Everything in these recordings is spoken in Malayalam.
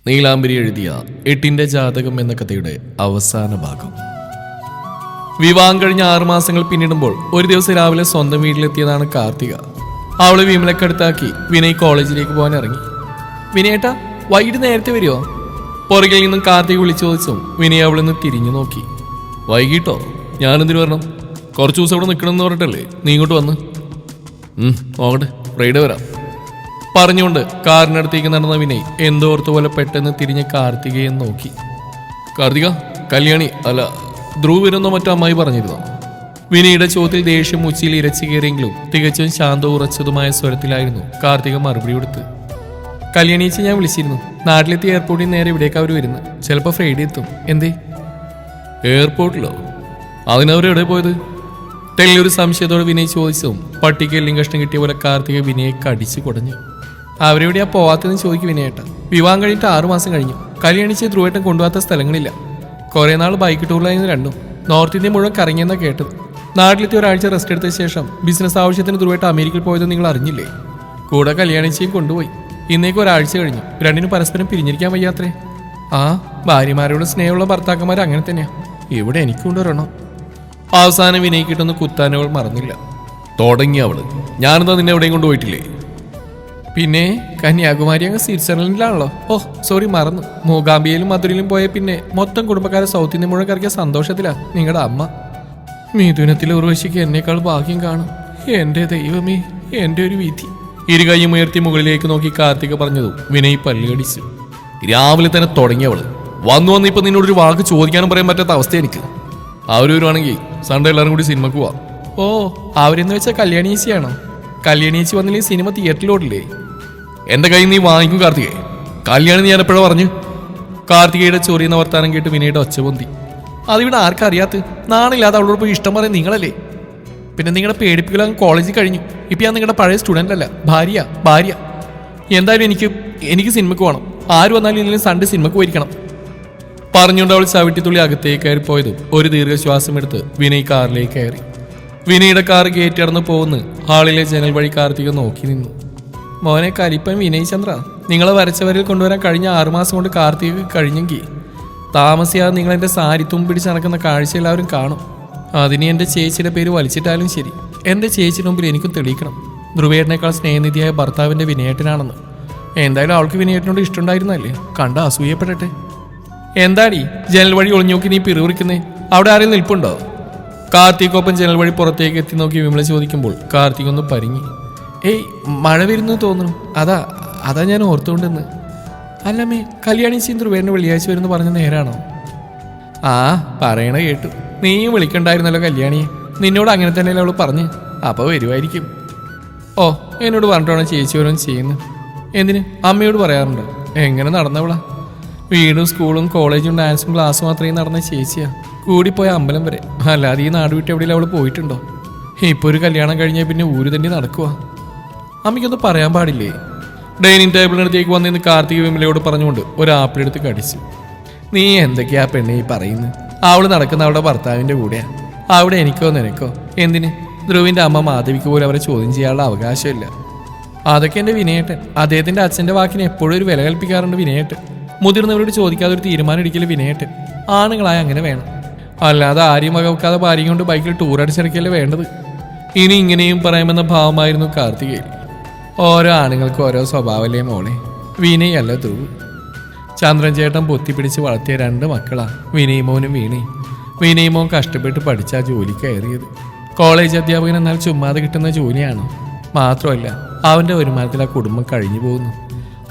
നീലാംബരി എഴുതിയ എട്ടിന്റെ ജാതകം എന്ന കഥയുടെ അവസാന ഭാഗം. വിവാഹം കഴിഞ്ഞ 6 മാസങ്ങൾ പിന്നിടുമ്പോൾ ഒരു ദിവസം രാവിലെ സ്വന്തം വീട്ടിലെത്തിയതാണ് കാർത്തിക. അവള് വിമലക്കടുത്താക്കി വിനയ് കോളേജിലേക്ക് പോകാൻ ഇറങ്ങി. വിനയേട്ടാ, വൈകിട്ട് നേരത്തെ വരുമോ? പുറകിൽ നിന്നും കാർത്തിക വിളിച്ചു ചോദിച്ചു. വിനയ് അവളിൽ നിന്ന് തിരിഞ്ഞു നോക്കി. വൈകിട്ടോ? ഞാനെന്തിനു വരണം? കുറച്ച് ദിവസം ഇവിടെ നിൽക്കണമെന്ന് പറഞ്ഞിട്ടല്ലേ നീ ഇങ്ങോട്ട് വന്ന്? നോക്കട്ടെ, ഫ്രൈഡേ വരാം പറഞ്ഞുകൊണ്ട് കാറിനടുത്തേക്ക് നടന്ന വിനയ് എന്തോർത്ത് പോലെ പെട്ടെന്ന് തിരിഞ്ഞ് കാർത്തികയെ നോക്കി. കാർത്തിക, കല്യാണി അല്ല ധ്രുവ് വരുന്നോ മറ്റോ അമ്മായി പറഞ്ഞിരുന്നോ? വിനയുടെ ചോദ്യത്തിൽ ദേഷ്യം ഉച്ചിയിൽ ഇരച്ചു കയറിയെങ്കിലും തികച്ചും ശാന്തവും ഉറച്ചതുമായ സ്വരത്തിലായിരുന്നു കാർത്തിക മറുപടി കൊടുത്ത്. കല്യാണിച്ച് ഞാൻ വിളിച്ചിരുന്നു. നാട്ടിലെത്തി എയർപോർട്ടിൽ നേരെ ഇവിടേക്ക് അവർ വരുന്നത്. ചിലപ്പോൾ ഫ്രൈഡേ എത്തും. എന്തേ? എയർപോർട്ടിലോ? അതിനവരെവിടെ പോയത്? തെല്ലൊരു സംശയത്തോടെ വിനയ് ചോദിച്ചതും പട്ടിക്ക് എല്ലും കഷ്ണം കിട്ടിയ പോലെ കാർത്തിക വിനയെ കടിച്ചു കുടഞ്ഞു. അവരെവിടെയാ പോവാത്തതെന്ന് ചോദിക്കും വിനയേട്ടൻ. വിവാഹം കഴിഞ്ഞിട്ട് 6 മാസം കഴിഞ്ഞു. കല്യാണിച്ച് ധ്രുവേട്ടൻ കൊണ്ടുപോകാത്ത സ്ഥലങ്ങളില്ല. കുറേ നാൾ ബൈക്ക് ടൂറിലായിരുന്നു രണ്ടും. നോർത്ത് ഇന്ത്യ മുഴുവൻ കറങ്ങിയെന്നാണ് കേട്ടത്. നാട്ടിലെത്തി ഒരാഴ്ച റെസ്റ്റ് എടുത്ത ശേഷം ബിസിനസ് ആവശ്യത്തിന് ധ്രുവേട്ടൻ അമേരിക്കയിൽ പോയത് നിങ്ങൾ അറിഞ്ഞില്ലേ? കൂടെ കല്യാണിച്ചയും കൊണ്ടുപോയി. ഇന്നേക്ക് ഒരാഴ്ച കഴിഞ്ഞു. രണ്ടിനും പരസ്പരം പിരിഞ്ഞിരിക്കാൻ വയ്യാത്രേ. ആ, ഭാര്യമാരോട് സ്നേഹമുള്ള ഭർത്താക്കന്മാർ അങ്ങനെ തന്നെയാ. ഇവിടെ എനിക്ക് കൊണ്ടുവരണം. അവസാനം വിനയ് കിട്ടുന്ന കുത്താനവൾ മറന്നില്ല. തുടങ്ങി അവള്. ഞാനെന്താ നിന്നെ എവിടെയും കൊണ്ടുപോയിട്ടില്ലേ? പിന്നെ കന്യാകുമാരി അങ്ങ് സ്വിറ്റ്സർലൻഡിലാണല്ലോ. ഓ സോറി, മറന്നു. മൂകാംബിയയിലും മധുരയിലും പോയ പിന്നെ മൊത്തം കുടുംബക്കാരെ സൗത്ത് ഇന്ത്യ മുഴുവൻ കറക്കിയ സന്തോഷത്തിലാ നിങ്ങളുടെ അമ്മ. മിഥുനത്തിലെ ഉർവശിക്ക് എന്നേക്കാൾ ഭാഗ്യം കാണും. എന്റെ ദൈവമേ, എന്റെ ഒരു വിധി. ഇരു കൈയും ഉയർത്തി മുകളിലേക്ക് നോക്കി കാർത്തിക പറഞ്ഞതും വിനയ് പല്ലുകടിച്ചു. രാവിലെ തന്നെ തുടങ്ങിയവള്. വന്നു ഇപ്പൊ നിന്നോടൊരു വാക്ക് ചോദിക്കാനും പറയാൻ പറ്റാത്ത അവസ്ഥ എനിക്ക്. അവരൊരുവാണെങ്കിൽ സൺഡേ എല്ലാവരും കൂടി സിനിമക്ക് പോവാം. ഓ, അവരെന്ന് വെച്ചാൽ കല്യാണീച്ചിയാണോ? കല്യാണീച്ചി വന്നില്ലെങ്കിൽ സിനിമ തിയേറ്ററിലോട്ടില്ലേ? എന്റെ കയ്യിൽ നീ വാങ്ങിക്കും കാർത്തികേ. കല്യാണി ഞാൻ എപ്പോഴാ പറഞ്ഞു? കാർത്തികയുടെ ചൊറിയുന്ന വർത്താനം കേട്ട് വിനയുടെ ഒച്ച പൊന്തി. അതിവിടെ ആർക്കും അറിയാത്ത? നാണില്ലാതെ അവളോട് പോയി ഇഷ്ടം പറയാൻ നിങ്ങളല്ലേ? പിന്നെ നിങ്ങളുടെ പേടിപ്പിക്കലും കോളേജിൽ കഴിഞ്ഞു. ഇപ്പം ഞാൻ നിങ്ങളുടെ പഴയ സ്റ്റുഡൻ്റ് അല്ല, ഭാര്യ. എന്തായാലും എനിക്ക് സിനിമക്ക് പോകണം. ആര് വന്നാലും ഇല്ലെങ്കിൽ സൺഡേ സിനിമക്ക് പോയിരിക്കണം പറഞ്ഞുകൊണ്ട് അവൾ ചവിട്ടിത്തുള്ളി അകത്തേക്ക് കയറി പോയതും ഒരു ദീർഘശ്വാസം എടുത്ത് വിനയ് കാറിലേക്ക് കയറി. വിനയുടെ കാർ ഗേറ്റ് അടന്ന് പോകുന്നു. ഹാളിലെ ജനൽ വഴി കാർത്തിക നോക്കി നിന്നു. മോനെ കലിപ്പൻ വിനയ് ചന്ദ്ര, നിങ്ങളെ വരച്ചവരിൽ കൊണ്ടുവരാൻ കഴിഞ്ഞ 6 മാസം കൊണ്ട് കാർത്തിക കഴിഞ്ഞെങ്കിൽ താമസിയാതെ നിങ്ങൾ എൻ്റെ സാരിത്തും പിടിച്ച് നടക്കുന്ന കാഴ്ച എല്ലാവരും കാണും. അതിന് എൻ്റെ ചേച്ചിയുടെ പേര് വലിച്ചിട്ടാലും ശരി, എൻ്റെ ചേച്ചിയുടെ മുമ്പിൽ എനിക്കും തെളിയിക്കണം ധ്രുവേട്ടനേക്കാൾ സ്നേഹനിധിയായ ഭർത്താവിൻ്റെ വിനയേട്ടനാണെന്ന്. എന്തായാലും അവൾക്ക് വിനയേട്ടനോട് ഇഷ്ടമുണ്ടായിരുന്നല്ലേ? കണ്ട അസൂയപ്പെടട്ടെ. എന്താടി ജനൽ വഴി ഒളിഞ്ഞു നോക്കി നീ പിറുപിറിക്കുന്നേ? അവിടെ ആരെങ്കിലും നിൽപ്പുണ്ടോ? കാർത്തികൊപ്പം ജനൽ വഴി പുറത്തേക്ക് എത്തി നോക്കി വിമല ചോദിക്കുമ്പോൾ കാർത്തിക് ഒന്ന് പരിങ്ങി. ഏയ്, മഴ വരുന്നു തോന്നുന്നു. അതാ ഞാൻ ഓർത്തുകൊണ്ടെന്ന്. അല്ലമ്മേ, കല്യാണി ധ്രുവേട്ടന് വെള്ളിയാഴ്ച വരുന്നു പറഞ്ഞ നേരാണോ? ആ, പറയണ കേട്ടു. നീയും വിളിക്കണ്ടായിരുന്നല്ലോ കല്യാണിയെ. നിന്നോട് അങ്ങനെ തന്നെയല്ലേ അവള് പറഞ്ഞ്. അപ്പോൾ വരുമായിരിക്കും. ഓ, എന്നോട് പറഞ്ഞിട്ടാണോ ചേച്ചി ഓരോന്ന് ചെയ്യുന്നു? എന്തിന്? അമ്മയോട് പറയാറുണ്ടോ? എങ്ങനെ നടന്നവളാ? വീടും സ്കൂളും കോളേജും ഡാൻസും ക്ലാസ്സും അത്രയും നടന്ന ചേച്ചിയാ. കൂടിപ്പോയ അമ്പലം വരെ. അല്ലാതെ ഈ നാട് വിട്ട് എവിടെയും അവൾ പോയിട്ടുണ്ടോ? ഇപ്പോൾ ഒരു കല്യാണം കഴിഞ്ഞാൽ പിന്നെ ഊര് തന്നെ നടക്കുക. അമ്മയ്ക്കൊന്നും പറയാൻ പാടില്ലേ? ഡൈനിങ് ടേബിളിനടുത്തേക്ക് വന്നിന്ന് കാർത്തിക വിമലയോട് പറഞ്ഞുകൊണ്ട് ഒരു ആപ്പിളെടുത്ത് കടിച്ചു. നീ എന്തൊക്കെയാ പെണ്ണെ ഈ പറയുന്നത്? അവൾ നടക്കുന്ന അവളുടെ ഭർത്താവിൻ്റെ കൂടെയാ. അവിടെ എനിക്കോ നിനക്കോ എന്തിന്? ധ്രുവിൻ്റെ അമ്മ മാധവിക്ക് പോലും അവരെ ചോദ്യം ചെയ്യാനുള്ള അവകാശമില്ല. അതൊക്കെ എൻ്റെ വിനയേട്ടൻ. അദ്ദേഹത്തിൻ്റെ അച്ഛൻ്റെ വാക്കിന് എപ്പോഴും ഒരു വില കൽപ്പിക്കാറുണ്ട് വിനയേട്ടൻ. മുതിർന്നവരോട് ചോദിക്കാതെ ഒരു തീരുമാനം എടുക്കൽ വിനയേട്ടൻ. ആണുങ്ങളായ അങ്ങനെ വേണം. അല്ലാതെ ആരെയും വകവെക്കാതെ ഭാര്യയും കൊണ്ട് ബൈക്കിൽ ടൂർ അടിച്ചിറക്കിയല്ലേ വേണ്ടത്. ഇനി ഇങ്ങനെയും പറയാമെന്ന ഭാവമായിരുന്നു കാർത്തികയിൽ. ഓരോ ആണുങ്ങൾക്ക് ഓരോ സ്വഭാവമല്ലേ മോളെ. വിനയ് അല്ല ധ്രുവ്. ചന്ദ്രൻ ചേട്ടൻ പൊത്തിപ്പിടിച്ച് വളർത്തിയ 2 മക്കളാ വിനയ് മോനും വീണയും. വിനയ് മോൻ കഷ്ടപ്പെട്ട് പഠിച്ചാ ജോലി കയറിയത്. കോളേജ് അധ്യാപകൻ എന്നാൽ ചുമ്മാതെ കിട്ടുന്ന ജോലിയാണോ? മാത്രമല്ല അവൻ്റെ വരുമാനത്തിൽ ആ കുടുംബം കഴിഞ്ഞു പോകുന്നു.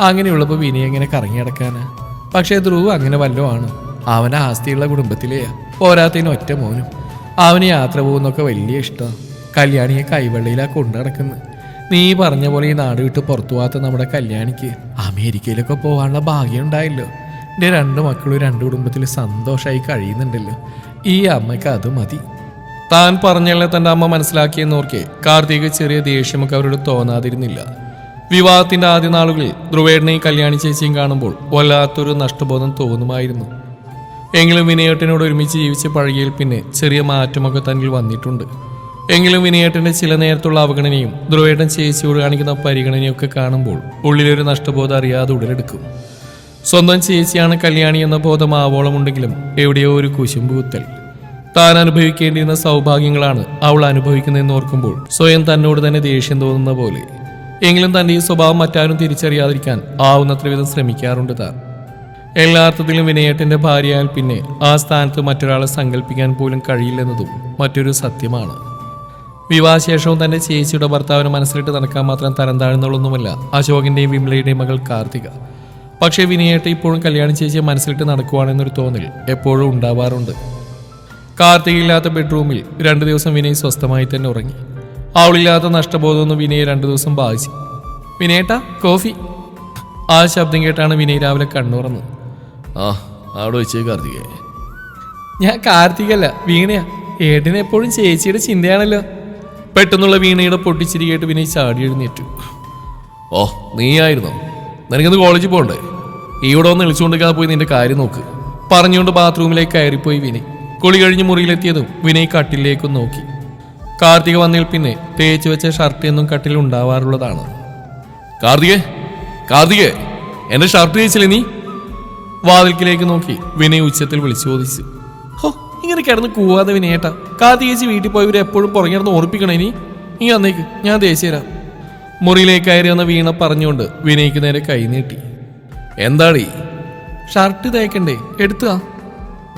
അങ്ങനെയുള്ളപ്പോൾ വിനയ് എങ്ങനെ കറങ്ങി നടക്കാനാ? പക്ഷേ ധ്രുവ് അങ്ങനെ വല്ലതും ആണ്. അവൻ്റെ ആസ്തിയുള്ള കുടുംബത്തിലെയാ. പോരാത്തതിന് ഒറ്റ മോനും. അവന് യാത്ര പോകുന്നൊക്കെ വലിയ ഇഷ്ടമാണ്. കല്യാണിയെ കൈവെള്ളയിലാ കൊണ്ടു നടക്കുന്നത്. നീ പറഞ്ഞ പോലെ ഈ നാട് വിട്ട് പുറത്തു പോകാത്ത നമ്മുടെ കല്യാണിക്ക് അമേരിക്കയിലൊക്കെ പോകാനുള്ള ഭാഗ്യം ഉണ്ടായല്ലോ. എൻ്റെ 2 മക്കളും 2 കുടുംബത്തിൽ സന്തോഷമായി കഴിയുന്നുണ്ടല്ലോ. ഈ അമ്മയ്ക്ക് അത് മതി. താൻ പറഞ്ഞല്ലേ തൻ്റെ അമ്മ മനസ്സിലാക്കിയെന്നോർക്കെ കാർത്തിക് ചെറിയ ദേഷ്യമൊക്കെ അവരോട് തോന്നാതിരുന്നില്ല. വിവാഹത്തിന്റെ ആദ്യ നാളുകളിൽ ധ്രുവേട്ടനെയും കല്യാണി ചേച്ചിയും കാണുമ്പോൾ വല്ലാത്തൊരു നഷ്ടബോധം തോന്നുമായിരുന്നു. എങ്കിലും വിനയേട്ടനോട് ഒരുമിച്ച് ജീവിച്ച് പഴകിയിൽ പിന്നെ ചെറിയ മാറ്റമൊക്കെ തന്നിൽ വന്നിട്ടുണ്ട്. എങ്കിലും വിനയേട്ടന്റെ ചില നേരത്തുള്ള അവഗണനയും ധ്രുവേട്ടൻ ചേച്ചിയോട് കാണിക്കുന്ന പരിഗണനയൊക്കെ കാണുമ്പോൾ ഉള്ളിലൊരു നഷ്ടബോധം അറിയാതെ ഉടലെടുക്കും. സ്വന്തം ചേച്ചിയാണ് കല്യാണി എന്ന ബോധം ആവോളമുണ്ടെങ്കിലും എവിടെയോ ഒരു കുശുമ്പുകുത്തൽ. താൻ അനുഭവിക്കേണ്ടിയിരുന്ന സൗഭാഗ്യങ്ങളാണ് അവൾ അനുഭവിക്കുന്നതെന്ന് ഓർക്കുമ്പോൾ സ്വയം തന്നോട് തന്നെ ദേഷ്യം തോന്നുന്ന പോലെ. എങ്കിലും തന്റെ ഈ സ്വഭാവം മറ്റാരും തിരിച്ചറിയാതിരിക്കാൻ ആവുന്നത്ര വിധം ശ്രമിക്കാറുണ്ട് താൻ. എല്ലാ അർത്ഥത്തിലും വിനയേട്ടന്റെ ഭാര്യയാൽ പിന്നെ ആ സ്ഥാനത്ത് മറ്റൊരാളെ സങ്കല്പിക്കാൻ പോലും കഴിയില്ലെന്നതും മറ്റൊരു സത്യമാണ്. വിവാഹശേഷവും തന്റെ ചേച്ചിയുടെ ഭർത്താവിനെ മനസ്സിലിട്ട് നടക്കാൻ മാത്രം തരം താഴ്ന്നുള്ളൊന്നുമല്ല അശോകിന്റെയും വിമലയുടെയും മകൾ കാർത്തിക. പക്ഷേ വിനയേട്ട ഇപ്പോഴും കല്യാണി ചേച്ചിയെ മനസ്സിലിട്ട് നടക്കുവാണെന്നൊരു തോന്നൽ എപ്പോഴും ഉണ്ടാവാറുണ്ട്. കാർത്തികയില്ലാത്ത ബെഡ്റൂമിൽ 2 ദിവസം വിനയ് സ്വസ്ഥമായി തന്നെ ഉറങ്ങി. അവളില്ലാത്ത നഷ്ടബോധമൊന്നും വിനയെ 2 ദിവസം ബാധിച്ചു. വിനയേട്ട കോഫി. ആ ശബ്ദം കേട്ടാണ് വിനയ് രാവിലെ കണ്ണുറന്നത്. അവിടെ വെച്ചേ കാർത്തിക. ഞാൻ കാർത്തികല്ല, വീണയാ. ഏട്ടന് എപ്പോഴും ചേച്ചിയുടെ ചിന്തയാണല്ലോ. പെട്ടെന്നുള്ള വീണയുടെ പൊട്ടിച്ചിരി കേട്ട് വിനയ് ചാടി എഴുന്നേറ്റു. നീയായിരുന്നോ? നിനക്കിന്ന് കോളേജിൽ പോകണ്ടേ? ഇവിടെ ഒന്ന് വിളിച്ചുകൊണ്ടിരിക്കാതെ പോയി നിന്റെ കാര്യം നോക്ക്. പറഞ്ഞുകൊണ്ട് ബാത്റൂമിലേക്ക് കയറിപ്പോയി വിനയ്. കുളി കഴിഞ്ഞ് മുറിയിലെത്തിയതും വിനയ് കട്ടിലേക്കും നോക്കി. കാർത്തിക വന്നതിൽ പിന്നെ തേച്ചു വെച്ച ഷർട്ട് എന്നും കട്ടിൽ ഉണ്ടാവാറുള്ളതാണ്. കാർത്തികേ, എന്റെ ഷർട്ട് തേച്ചില്ലേ നീ? വാതിൽക്കിലേക്ക് നോക്കി വിനയ് ഉച്ചത്തിൽ വിളിച്ചു ചോദിച്ചു. ഇങ്ങനെ കിടന്ന് കൂവാതെ വിനയേട്ട. കാർത്തികേച്ചി വീട്ടിൽ പോയവരെ എപ്പോഴും പുറങ്ങിടന്ന് ഓർപ്പിക്കണം. ഇനി വന്നേക്ക്, ഞാൻ തേച്ചു തരാം. മുറിയിലേക്ക് കയറി വന്ന വീണ പറഞ്ഞുകൊണ്ട് വിനയ്ക്ക് നേരെ കൈ നീട്ടി. എന്താടീ? ഷർട്ട് തേക്കണ്ടേ? എടുത്തുക.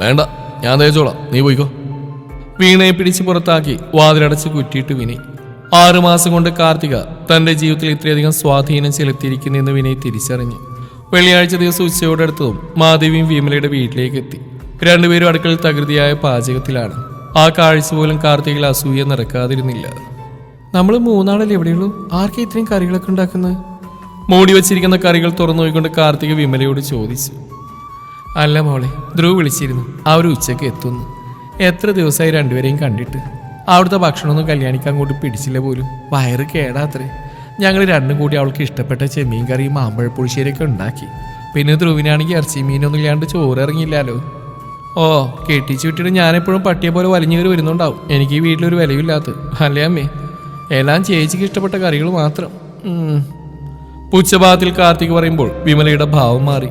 വേണ്ട, ഞാൻ തേച്ചോളാം, നീ പോയിക്കോ. വീണയെ പിടിച്ച് പുറത്താക്കി വാതിലടച്ച് കുറ്റിയിട്ട് വിനയ്. 6 മാസം കൊണ്ട് കാർത്തിക തന്റെ ജീവിതത്തിൽ ഇത്രയധികം സ്വാധീനം ചെലുത്തിയിരിക്കുന്നെന്ന് വിനയ് തിരിച്ചറിഞ്ഞു. വെള്ളിയാഴ്ച ദിവസം ഉച്ചയോടടുത്തതും മാധവിയും വിമലയുടെ വീട്ടിലേക്ക് എത്തി. 2 പേരും അടുക്കളയിൽ തകൃതിയായ പാചകത്തിലാണ്. ആ കാഴ്ച പോലും കാർത്തികയിൽ അസൂയ നിറക്കാതിരുന്നില്ല. നമ്മൾ 3 ആളല്ലേ എവിടെയുള്ളൂ? ആർക്കെ ഇത്രയും കറികളൊക്കെ ഉണ്ടാക്കുന്നത്? മൂടി വച്ചിരിക്കുന്ന കറികൾ തുറന്നു നോക്കിക്കൊണ്ട് കാർത്തിക വിമലയോട് ചോദിച്ചു. അല്ല മോളെ, ധ്രുവ് വിളിച്ചിരുന്നു. അവർ ഉച്ചയ്ക്ക് എത്തുന്നു. എത്ര ദിവസമായി 2 പേരെയും കണ്ടിട്ട്. അവിടുത്തെ ഭക്ഷണമൊന്നും കല്യാണിക്ക് അങ്ങോട്ട് പിടിച്ചില്ല പോലും. വയറ് കേടാത്രേ. ഞങ്ങൾ 2 കൂടി അവൾക്ക് ഇഷ്ടപ്പെട്ട ചെമ്മീൻ കറിയും മാമ്പഴപ്പുളിശ്ശേരിയൊക്കെ ഉണ്ടാക്കി. പിന്നെ ധ്രുവിനാണെങ്കിൽ ഇറച്ചി മീനൊന്നും ഇല്ലാണ്ട് ചോറ് ഇറങ്ങിയില്ലല്ലോ. കെട്ടിച്ചു വിട്ടിട്ട് ഞാനെപ്പോഴും പട്ടിയെ പോലെ വലിഞ്ഞു കയറി വരുന്നുണ്ടാവും. എനിക്ക് ഈ വീട്ടിലൊരു വിലയില്ലാത്ത. അല്ലേ അമ്മേ? എല്ലാം ചേച്ചിക്ക് ഇഷ്ടപ്പെട്ട കറികൾ മാത്രം. പുച്ഛഭാഗത്തിൽ കാർത്തിക് പറയുമ്പോൾ വിമലയുടെ ഭാവം മാറി.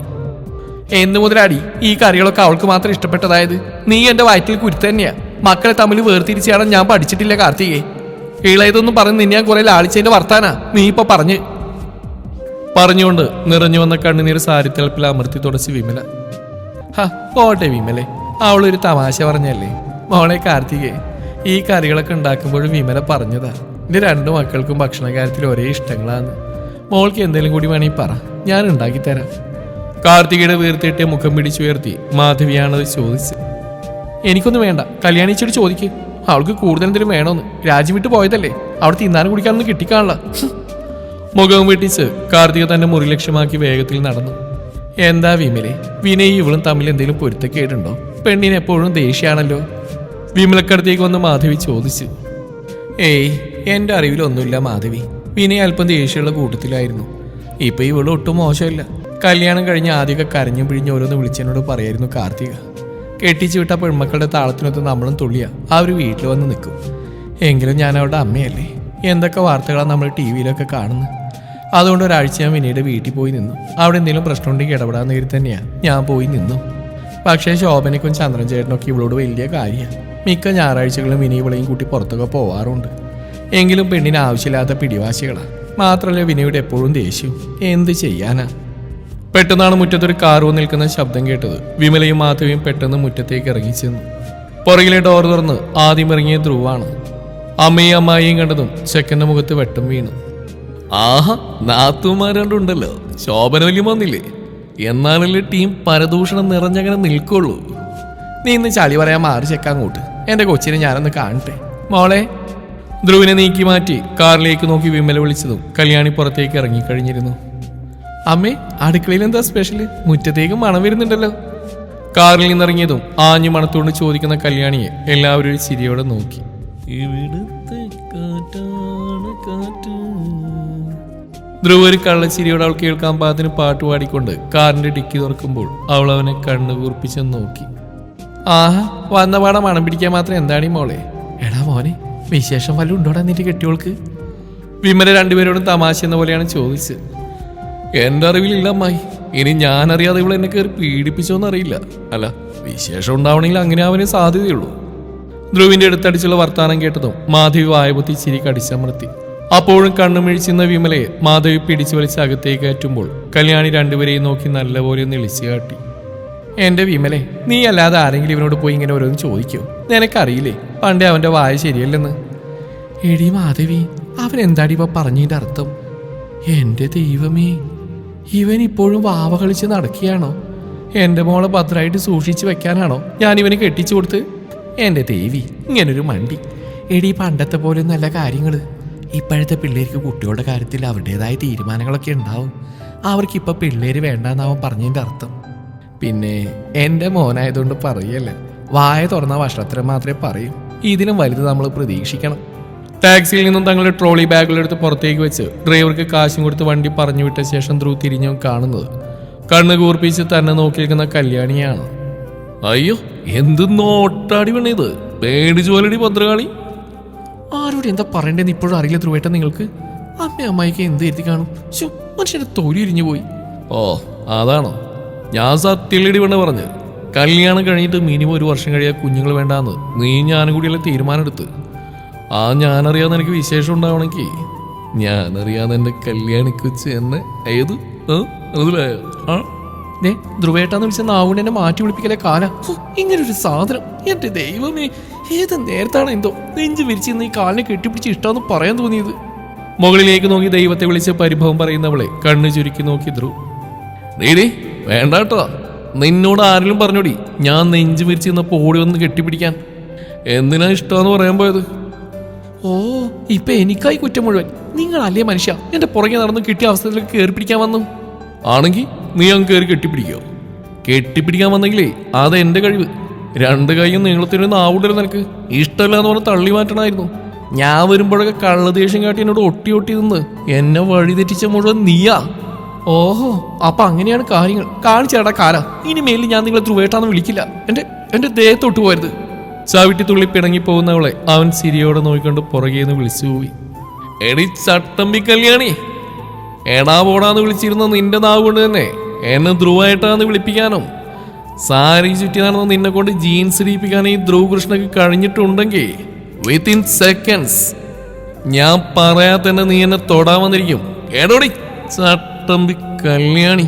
എന്നു മുതലാടി ഈ കറികളൊക്കെ അവൾക്ക് മാത്രം ഇഷ്ടപ്പെട്ടതായത്? നീ എന്റെ വയറ്റിൽ കുരുത്ത് തന്നെയാ. മക്കളെ തമ്മിൽ വേർതിരിച്ചാണ് ഞാൻ പഠിച്ചിട്ടില്ല കാർത്തികേ. ഇളയതൊന്നും പറഞ്ഞ് നിന്നെ ഞാൻ കുറെ ലാളിച്ചതിന്റെ വർത്താനാ നീ ഇപ്പൊ പറഞ്ഞുകൊണ്ട് നിറഞ്ഞു വന്ന കണ്ണുനീർ സാരിത്തളപ്പിൽ അമർത്തി തുടച്ച് വിമല. പോട്ടെ വിമലെ, അവളൊരു തമാശ പറഞ്ഞല്ലേ. മോളെ കാർത്തികേ, ഈ കറികളൊക്കെ ഉണ്ടാക്കുമ്പോഴും വിമല പറഞ്ഞതാ എന്റെ 2 മക്കൾക്കും ഭക്ഷണ കാര്യത്തിൽ ഒരേ ഇഷ്ടങ്ങളാണ്. മോൾക്ക് എന്തെങ്കിലും കൂടി വേണമെങ്കിൽ പറ, ഞാൻ ഉണ്ടാക്കിത്തരാം. കാർത്തികയുടെ വീർത്തിട്ട് മുഖം പിടിച്ചുയർത്തി മാധവിയാണത് ചോദിച്ച്. എനിക്കൊന്നും വേണ്ട, കല്യാണിച്ചോട് ചോദിക്ക്. അവൾക്ക് കൂടുതൽ എന്തെങ്കിലും വേണോന്ന്. രാജ്യം വിട്ട് പോയതല്ലേ, അവിടെ തിന്നാനും കുടിക്കാനൊന്നും കിട്ടിക്കാണല്ല. മുഖം വെട്ടിച്ച് കാർത്തിക തന്റെ മുറി ലക്ഷ്യമാക്കി വേഗത്തിൽ നടന്നു. എന്താ വിമലെ, വിനയ് ഇവളും തമ്മിൽ എന്തെങ്കിലും പൊരുത്തക്കേടുണ്ടോ? പെണ്ണിന് എപ്പോഴും ദേഷ്യാണല്ലോ. വിമലക്കടുത്തേക്ക് വന്ന് മാധവി ചോദിച്ചു. എന്റെ അറിവിലൊന്നുമില്ല മാധവി. വിനയ് അല്പം ദേഷ്യമുള്ള കൂട്ടത്തിലായിരുന്നു. ഇപ്പൊ ഇവള് ഒട്ടും മോശമില്ല. കല്യാണം കഴിഞ്ഞ് ആദ്യമൊക്കെ കരഞ്ഞും പിഴിഞ്ഞ് ഓരോന്ന് വിളിച്ചതിനോട് പറയായിരുന്നു കാർത്തിക. കെട്ടിച്ചു വിട്ട പെൺമക്കളുടെ താളത്തിനൊത്ത് നമ്മളും തുള്ളിയ ആ ഒരു വീട്ടിൽ വന്ന് നിൽക്കും. എങ്കിലും ഞാൻ അവളുടെ അമ്മയല്ലേ. എന്തൊക്കെ വാർത്തകളാണ് നമ്മൾ TV-യിലൊക്കെ കാണുന്നത്. അതുകൊണ്ട് ഒരാഴ്ച ഞാൻ വിനയുടെ വീട്ടിൽ പോയി നിന്നു. അവിടെ എന്തെങ്കിലും പ്രശ്നമുണ്ടെങ്കിൽ ഇടപെടാൻ നേരി തന്നെയാണ് ഞാൻ പോയി നിന്നു. പക്ഷേ ശോഭനയ്ക്കും ചന്ദ്രൻ ചേട്ടനൊക്കെ ഇവളോട് വലിയ കാര്യമാണ്. മിക്ക ഞായറാഴ്ചകളും വിനയ് ഇവളെയും കൂട്ടി പുറത്തൊക്കെ പോവാറുണ്ട്. എങ്കിലും പെണ്ണിന് ആവശ്യമില്ലാത്ത പിടിവാശികളാണ്. മാത്രമല്ല വിനയുടെ എപ്പോഴും ദേഷ്യവും. എന്ത് ചെയ്യാനാ? പെട്ടെന്നാണ് മുറ്റത്തൊരു കാർ വന്ന് നിൽക്കുന്ന ശബ്ദം കേട്ടത്. വിമലയും മാധവിയും പെട്ടെന്ന് മുറ്റത്തേക്ക് ഇറങ്ങിച്ചെന്നു. പുറകിലെ ഡോർ തുറന്ന് ആദ്യം ഇറങ്ങിയ ധ്രുവാണ്. അമ്മയും അമ്മായിയും കണ്ടതും ചെക്കന്റെ മുഖത്ത് വെട്ടം വീണു. നാത്തുമാരുണ്ടല്ലോ, ശോഭന വലിയ വന്നില്ലേ? എന്നാലല്ലേ ടീം പരദൂഷണം നിറഞ്ഞങ്ങനെ നിൽക്കുള്ളൂ. നീ ഇന്ന് ചളി പറയാൻ മാറി ചെക്കങ്ങോട്ട്. എന്റെ കൊച്ചിനെ ഞാനൊന്ന് കാണട്ടെ. മോളെ. ധ്രുവിനെ നീക്കി മാറ്റി കാറിലേക്ക് നോക്കി വിമല വിളിച്ചതും കല്യാണി പുറത്തേക്ക് ഇറങ്ങിക്കഴിഞ്ഞിരുന്നു. അമ്മേ, അടുക്കളയിൽ എന്താ സ്പെഷ്യല്? മുറ്റത്തേക്ക് മണം വരുന്നുണ്ടല്ലോ. കാറിൽ നിന്നിറങ്ങിയതും ആഞ്ഞു മണത്തോണ്ട് ചോദിക്കുന്ന കല്യാണിയെ എല്ലാവരും ഒരു ചിരിയോടെ നോക്കി. ധ്രുവ ഒരു കള്ളച്ചിരിയോട് അവൾ കേൾക്കാൻ പാകത്തിന് പാട്ട് പാടിക്കൊണ്ട് കാറിന്റെ ഡിക്കി തുറക്കുമ്പോൾ അവൾ അവനെ കണ്ണു കൂർപ്പിച്ച് നോക്കി. വന്ന പാടെ മണം പിടിക്കാൻ മാത്രം എന്താണീ മോളെ? എടാ മോനെ, വിശേഷം വല്ലതും ഉണ്ടോടാ നിന്റെ കെട്ടിയോൾക്ക്? വിമല 2 പേരോടും തമാശ എന്ന പോലെയാണ് ചോദിച്ചത്. എന്റെ അറിവിലില്ല അമ്മായി. ഇനി ഞാനറിയാതെ ഇവിടെ എന്നെ കയറി പീഡിപ്പിച്ചോന്നറിയില്ല. അല്ല, വിശേഷം ഉണ്ടാവണമെങ്കിൽ അങ്ങനെ അവന് സാധ്യതയുള്ളൂ. ധ്രുവിന്റെ അടുത്തടിച്ചുള്ള വർത്താനം കേട്ടതും മാധവി വായപൊത്തി ചിരി കടിച്ചമർത്തി. അപ്പോഴും കണ്ണുമിഴിച്ചിരുന്ന വിമലയെ മാധവി പിടിച്ചു വലിച്ച് അകത്തേക്ക് കയറ്റുമ്പോൾ കല്യാണി രണ്ടുപേരെയും നോക്കി നല്ലപോലെ ഒന്ന് ഇളിച്ചു കാട്ടി. എന്റെ വിമലെ, നീ അല്ലാതെ ആരെങ്കിലും ഇവനോട് പോയി ഇങ്ങനെ ഓരോന്ന് ചോദിക്കോ? നിനക്കറിയില്ലേ പണ്ടേ അവന്റെ വായ ശരിയല്ലെന്ന്. എടി മാധവി, അവൻ എന്താടി ഇപ്പൊ പറഞ്ഞതിന്റെ അർത്ഥം? എന്റെ ദൈവമേ, ഇവൻ ഇപ്പോഴും വാവ കളിച്ച് നടക്കുകയാണോ? എന്റെ മോളെ ഭദ്രമായിട്ട് സൂക്ഷിച്ചു വെക്കാനാണോ ഞാൻ ഇവന് കെട്ടിച്ചു കൊടുത്ത്? എന്റെ ദേവി, ഇങ്ങനൊരു മണ്ടി. എടി പണ്ടത്തെ പോലെ നല്ല കാര്യങ്ങള്. ഇപ്പോഴത്തെ പിള്ളേർക്ക് കുട്ടികളുടെ കാര്യത്തിൽ അവരുടേതായ തീരുമാനങ്ങളൊക്കെ ഉണ്ടാവും. അവർക്കിപ്പോൾ പിള്ളേര് വേണ്ടെന്നാവൻ പറഞ്ഞതിൻ്റെ അർത്ഥം. പിന്നെ എൻ്റെ മോനായതുകൊണ്ട് പറയല്ല, വായ തുറന്ന ഭക്ഷണത്തിന് മാത്രമേ പറയൂ. ഇതിനും വലുത് നമ്മൾ പ്രതീക്ഷിക്കണം. ടാക്സിയിൽ നിന്നും തങ്ങളുടെ ട്രോളി ബാഗുകളെടുത്ത് പുറത്തേക്ക് വെച്ച് ഡ്രൈവർക്ക് കാശും കൊടുത്ത് വണ്ടി പറഞ്ഞു വിട്ട ശേഷം ധ്രുവ് തിരിഞ്ഞു കാണുന്നത് കണ്ണ് കൂർപ്പിച്ച് തന്നെ നോക്കി നിൽക്കുന്ന കല്യാണിയാണ്. അയ്യോ, എന്ത് നോട്ടാടി വേണത്! പേടിച്ചു പോലടി ഭദ്രകാളി. ആരോട് എന്താ പറയണ്ടെന്ന് ഇപ്പോഴും അറിയില്ല ധ്രുവേട്ട നിങ്ങൾക്ക്. അമ്മ അമ്മായിക്ക് എന്ത് എഴുതി കാണും? മനുഷ്യന്റെ തൊലി ഇരിഞ്ഞു പോയി. ഓ അതാണോ? ഞാൻ സത്യല്ലടി വേണ്ട പറഞ്ഞ്. കല്യാണം കഴിഞ്ഞിട്ട് മിനിമം 1 വർഷം കഴിയാൻ കുഞ്ഞുങ്ങൾ വേണ്ടാന്ന് നീ ഞാനും കൂടിയല്ല തീരുമാനം എടുത്ത്. ആ ഞാനറിയാതെ എനിക്ക് വിശേഷം ഉണ്ടാവണമെങ്കിൽ ഞാനറിയാതെ എൻ്റെ കല്യാണിക്കുച്ച് എന്നെ ഏത് ധ്രുവേട്ടാന്ന് വിളിച്ച നാവുകൊണ്ട് എന്നെ മാറ്റി വിളിപ്പിക്കലേ കാല. ഇങ്ങനൊരു സാധനം, എന്റെ ദൈവമേ, ഏത് നേരത്താണ് എന്തോ നെഞ്ച് വിരിച്ചിരുന്ന് ഈ കാലിനെ കെട്ടിപ്പിടിച്ച് ഇഷ്ടമെന്ന് പറയാൻ തോന്നിയത്. മുകളിലേക്ക് നോക്കി ദൈവത്തെ വിളിച്ച് പരിഭവം പറയുന്നവളെ കണ്ണു ചുരുക്കി നോക്കി ധ്രുവ്. നീടി വേണ്ടാട്ടോ, നിന്നോട് ആരെങ്കിലും പറഞ്ഞോടി ഞാൻ നെഞ്ച് വിരിച്ചിരുന്നപ്പോ ഓടി വന്ന് കെട്ടിപ്പിടിക്കാൻ? എന്തിനാ ഇഷ്ടമെന്ന് പറയാൻ പോയത്? ഓ, ഇപ്പൊ എനിക്കായി കുറ്റം മുഴുവൻ. നിങ്ങളല്ലേ മനുഷ്യ എന്റെ പുറകെ നടന്ന് കിട്ടിയ അവസ്ഥയിലേക്ക് കയറി പിടിക്കാൻ വന്നു. ആണെങ്കിൽ നീ അങ്ങ് കയറി കെട്ടിപ്പിടിക്കോ? കെട്ടിപ്പിടിക്കാൻ വന്നെങ്കിലേ അത് എന്റെ കഴിവ്. 2 കൈയും നീളത്തിന് നാവുണ്ടല്ലോ. നിനക്ക് ഇഷ്ടമല്ല എന്ന് പറഞ്ഞ് തള്ളി മാറ്റണമായിരുന്നു. ഞാൻ വരുമ്പോഴൊക്കെ കള്ളദേഷ്യം കാട്ടി എന്നോട് ഒട്ടി നിന്ന് എന്നെ വഴി തെറ്റിച്ച മുഴുവൻ നീയാ. ഓഹോ, അപ്പൊ അങ്ങനെയാണ് കാര്യങ്ങൾ. കാണിച്ചേടാ കാല. ഇനി മേലിൽ ഞാൻ നിങ്ങളെ ധ്രുവേട്ടാന്ന് വിളിക്കില്ല. എന്റെ ദേഹത്തൊട്ട് പോരുത്. ചവിട്ടി തുള്ളി പിണങ്ങി പോകുന്നവളെ അവൻ ചിരിയോടെ നോക്കിക്കൊണ്ട് പുറകേന്ന് വിളിച്ചു പോയി. എടി ചട്ടമ്പി കല്യാണി, എടാ പോടാന്ന് വിളിച്ചിരുന്ന നിന്റെ നാവ് കൊണ്ട് തന്നെ എന്നെ ധ്രുവായിട്ടാന്ന് വിളിപ്പിക്കാനും സാരി ചുറ്റി നടന്ന് നിന്നെ കൊണ്ട് ജീൻസ് ഇടിപ്പിക്കാനും ഈ ധ്രുവ് കൃഷ്ണക്ക് കഴിഞ്ഞിട്ടുണ്ടെങ്കിൽ വിത്തിൻ സെക്കൻഡ്സ് ഞാൻ പറയാതെ തന്നെ നീ എന്നെ തൊടാൻ വന്നിരിക്കും. ഏടോടി ചട്ടമ്പി കല്യാണി.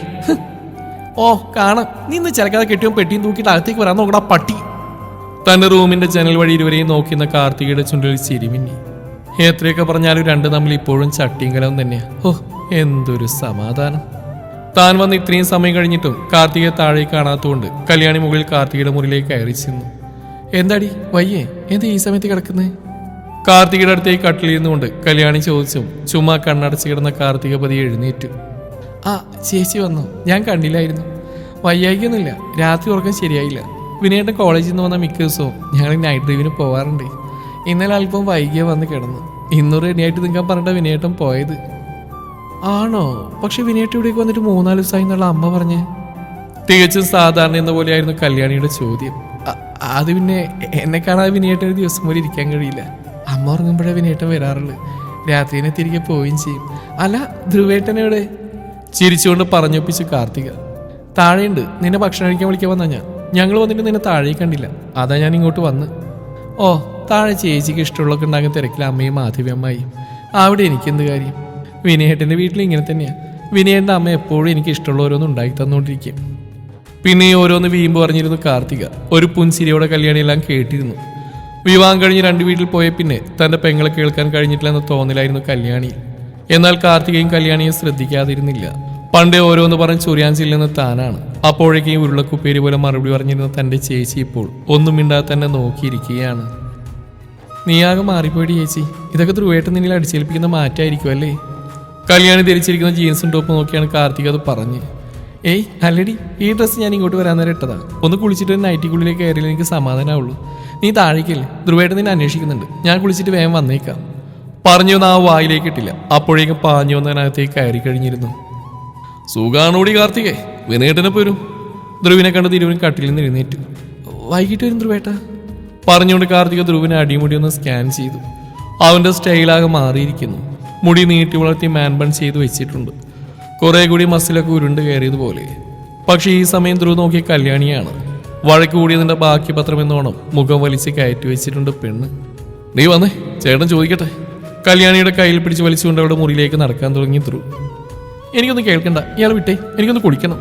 ഓ കാണാം, നിന്ന് ചിലക്കാതെ കെട്ടിയും പെട്ടിയും തൂക്കിയിട്ട് അകത്തേക്ക് വരാൻ നോക്കടാ പട്ടി. തന്റെ റൂമിന്റെ ജനൽ വഴി ഇരുവരെയും നോക്കുന്ന കാർത്തികയുടെ ചുണ്ടിൽ ചിരിമിന്നി. എത്രയൊക്കെ പറഞ്ഞാലും 2 തമ്മിൽ ഇപ്പോഴും ചട്ടിയും കലവും തന്നെയാ. ഓ, എന്തൊരു സമാധാനം. താൻ വന്ന് ഇത്രയും സമയം കഴിഞ്ഞിട്ടും കാർത്തികയെ താഴേക്ക് കാണാത്തതുകൊണ്ട് കല്യാണി മുകളിൽ കാർത്തികയുടെ മുറിയിലേക്ക് കയറി ചെന്നു. എന്താടി വയ്യേ, എന്താ ഈ സമയത്ത് കിടക്കുന്നേ? കാർത്തികയുടെ അടുത്തേക്ക് കട്ടിലിരുന്നുകൊണ്ട് കല്യാണി ചോദിച്ചു. ചുമ്മാ കണ്ണടച്ച് കിടന്ന കാർത്തിക പതിയെ എഴുന്നേറ്റു. ആ ചേച്ചി വന്നു, ഞാൻ കണ്ടില്ലായിരുന്നു. വയ്യായിക്കൊന്നുമില്ല, രാത്രി ഉറക്കം ശരിയായില്ല. വിനയേട്ടൻ കോളേജിൽ നിന്ന് വന്ന മിക്ക ദിവസവും ഞങ്ങൾ നൈറ്റ് ഡ്രൈവിന് പോവാറുണ്ട്. ഇന്നലെ അല്പം വൈകിയ വന്ന് കിടന്നു. ഇന്ന് റെഡിയായിട്ട് നിൽക്കാൻ പറഞ്ഞിട്ട് വിനയേട്ടൻ പോയത്. ആണോ? പക്ഷെ വിനയേട്ടൻ ഇവിടേക്ക് വന്നിട്ട് 3-4 ദിവസമായി എന്നുള്ള അമ്മ പറഞ്ഞ്. തികച്ചും സാധാരണ എന്ന പോലെയായിരുന്നു കല്യാണിയുടെ ചോദ്യം. അത് പിന്നെ എന്നെ കാണാതെ വിനയേട്ടൻ ഒരു ദിവസം പോലും ഇരിക്കാൻ കഴിയില്ല. അമ്മ ഉറങ്ങുമ്പോഴേ വിനയേട്ടൻ വരാറുള്ളു. രാത്രിനെ തിരികെ പോവുകയും ചെയ്യും. അല്ല, ധ്രുവേട്ടനോട് ചിരിച്ചുകൊണ്ട് പറഞ്ഞൊപ്പിച്ചു കാർത്തിക. താഴെയുണ്ട്, നിന്നെ ഭക്ഷണം കഴിക്കാൻ വിളിക്കാൻ വന്നാ ഞങ്ങൾ വന്നിട്ട് നിന്നെ താഴേക്ക് കണ്ടില്ല, അതാ ഞാൻ ഇങ്ങോട്ട് വന്ന്. ഓ, താഴെ ചേച്ചിക്ക് ഇഷ്ടമുള്ളതൊക്കെ ഉണ്ടാകുന്ന തിരക്കിൽ അമ്മയും മാധവി അമ്മായിയും. അവിടെ എനിക്കെന്ത് കാര്യം? വിനയേട്ടൻ്റെ വീട്ടിൽ ഇങ്ങനെ തന്നെയാണ്. വിനയേട്ടൻ്റെ അമ്മ എപ്പോഴും എനിക്ക് ഇഷ്ടമുള്ള ഓരോന്നും ഉണ്ടാക്കി തന്നുകൊണ്ടിരിക്കും. പിന്നെ ഓരോന്ന് വീമ്പ് പറഞ്ഞിരുന്നു കാർത്തിക. ഒരു പുൻസിരിയോടെ കല്യാണിയെല്ലാം കേട്ടിരുന്നു. വിവാഹം കഴിഞ്ഞ് 2 വീട്ടിൽ പോയ പിന്നെ തൻ്റെ പെങ്ങളെ കേൾക്കാൻ കഴിഞ്ഞിട്ടില്ലെന്ന തോന്നലായിരുന്നു കല്യാണി. എന്നാൽ കാർത്തികയും കല്യാണിയെ ശ്രദ്ധിക്കാതിരുന്നില്ല. പണ്ടേ ഓരോന്ന് പറഞ്ഞ് ചൊറിയാൻ താനാണ്. അപ്പോഴേക്കും ഉരുളക്കുപ്പേരി പോലെ മറുപടി പറഞ്ഞിരുന്ന തൻ്റെ ചേച്ചി ഇപ്പോൾ ഒന്നും മിണ്ടാതെ തന്നെ നോക്കിയിരിക്കുകയാണ്. നീയാകെ മാറിപ്പോയി ചേച്ചി, ഇതൊക്കെ ധ്രുവേട്ടൻ നിന്നിൽ അടിച്ചേൽപ്പിക്കുന്ന മാറ്റമായിരിക്കും അല്ലേ? കല്യാണി ധരിച്ചിരിക്കുന്ന ജീൻസും ടോപ്പ് നോക്കിയാണ് കാർത്തിക അത് പറഞ്ഞ്. ഏയ് അല്ലടി, ഈ ഡ്രസ്സ് ഞാൻ ഇങ്ങോട്ട് വരാൻ നേരം ഇട്ടതാ. ഒന്ന് കുളിച്ചിട്ട് നൈറ്റിക്കുള്ളിലേക്ക് കയറിയാൽ എനിക്ക് സമാധാനമാവുള്ളൂ. നീ താഴേക്കല്ലേ, ധ്രുവേട്ടൻ നിന്നെ അന്വേഷിക്കുന്നുണ്ട്. ഞാൻ കുളിച്ചിട്ട് വേഗം വന്നേക്കാം. പറഞ്ഞു വന്ന് ആ വായിലേക്ക് ഇട്ടില്ല. അപ്പോഴേക്കും പാഞ്ഞു വന്നതിനകത്തേക്ക് കയറി കഴിഞ്ഞിരുന്നു. സുഖാണോടി കാർത്തികേ, വിനയേട്ടനെ പോരും. ധ്രുവിനെ കണ്ട് തിരുവൻ കട്ടിൽ നിന്ന് എഴുന്നേറ്റു. വൈകിട്ട് വരും ധ്രുവേട്ട പറഞ്ഞുകൊണ്ട് കാർത്തിക ധ്രുവിനെ അടിമുടി ഒന്ന് സ്കാൻ ചെയ്തു. അവന്റെ സ്റ്റൈലാകെ മാറിയിരിക്കുന്നു. മുടി നീട്ടി വളർത്തി മാൻ ബൺ ചെയ്ത് വെച്ചിട്ടുണ്ട്. കുറെ കൂടി മസിലൊക്കെ ഉരുണ്ട് കയറിയതുപോലെ. പക്ഷെ ഈ സമയം ധ്രുവ് നോക്കിയ കല്യാണിയാണ്. വഴക്ക് കൂടിയതിന്റെ ബാക്കി പത്രം എന്നോണം മുഖം വലിച്ച് കയറ്റി വെച്ചിട്ടുണ്ട് പെണ്ണ്. നീ വന്നേ, ചേട്ടൻ ചോദിക്കട്ടെ. കല്യാണിയുടെ കയ്യിൽ പിടിച്ച് വലിച്ചുകൊണ്ട് അവിടെ മുറിയിലേക്ക് നടക്കാൻ തുടങ്ങി ധ്രുവ്. എനിക്കൊന്നും കേൾക്കണ്ട, ഇയാൾ വിട്ടേ, എനിക്കൊന്ന് കുടിക്കണം.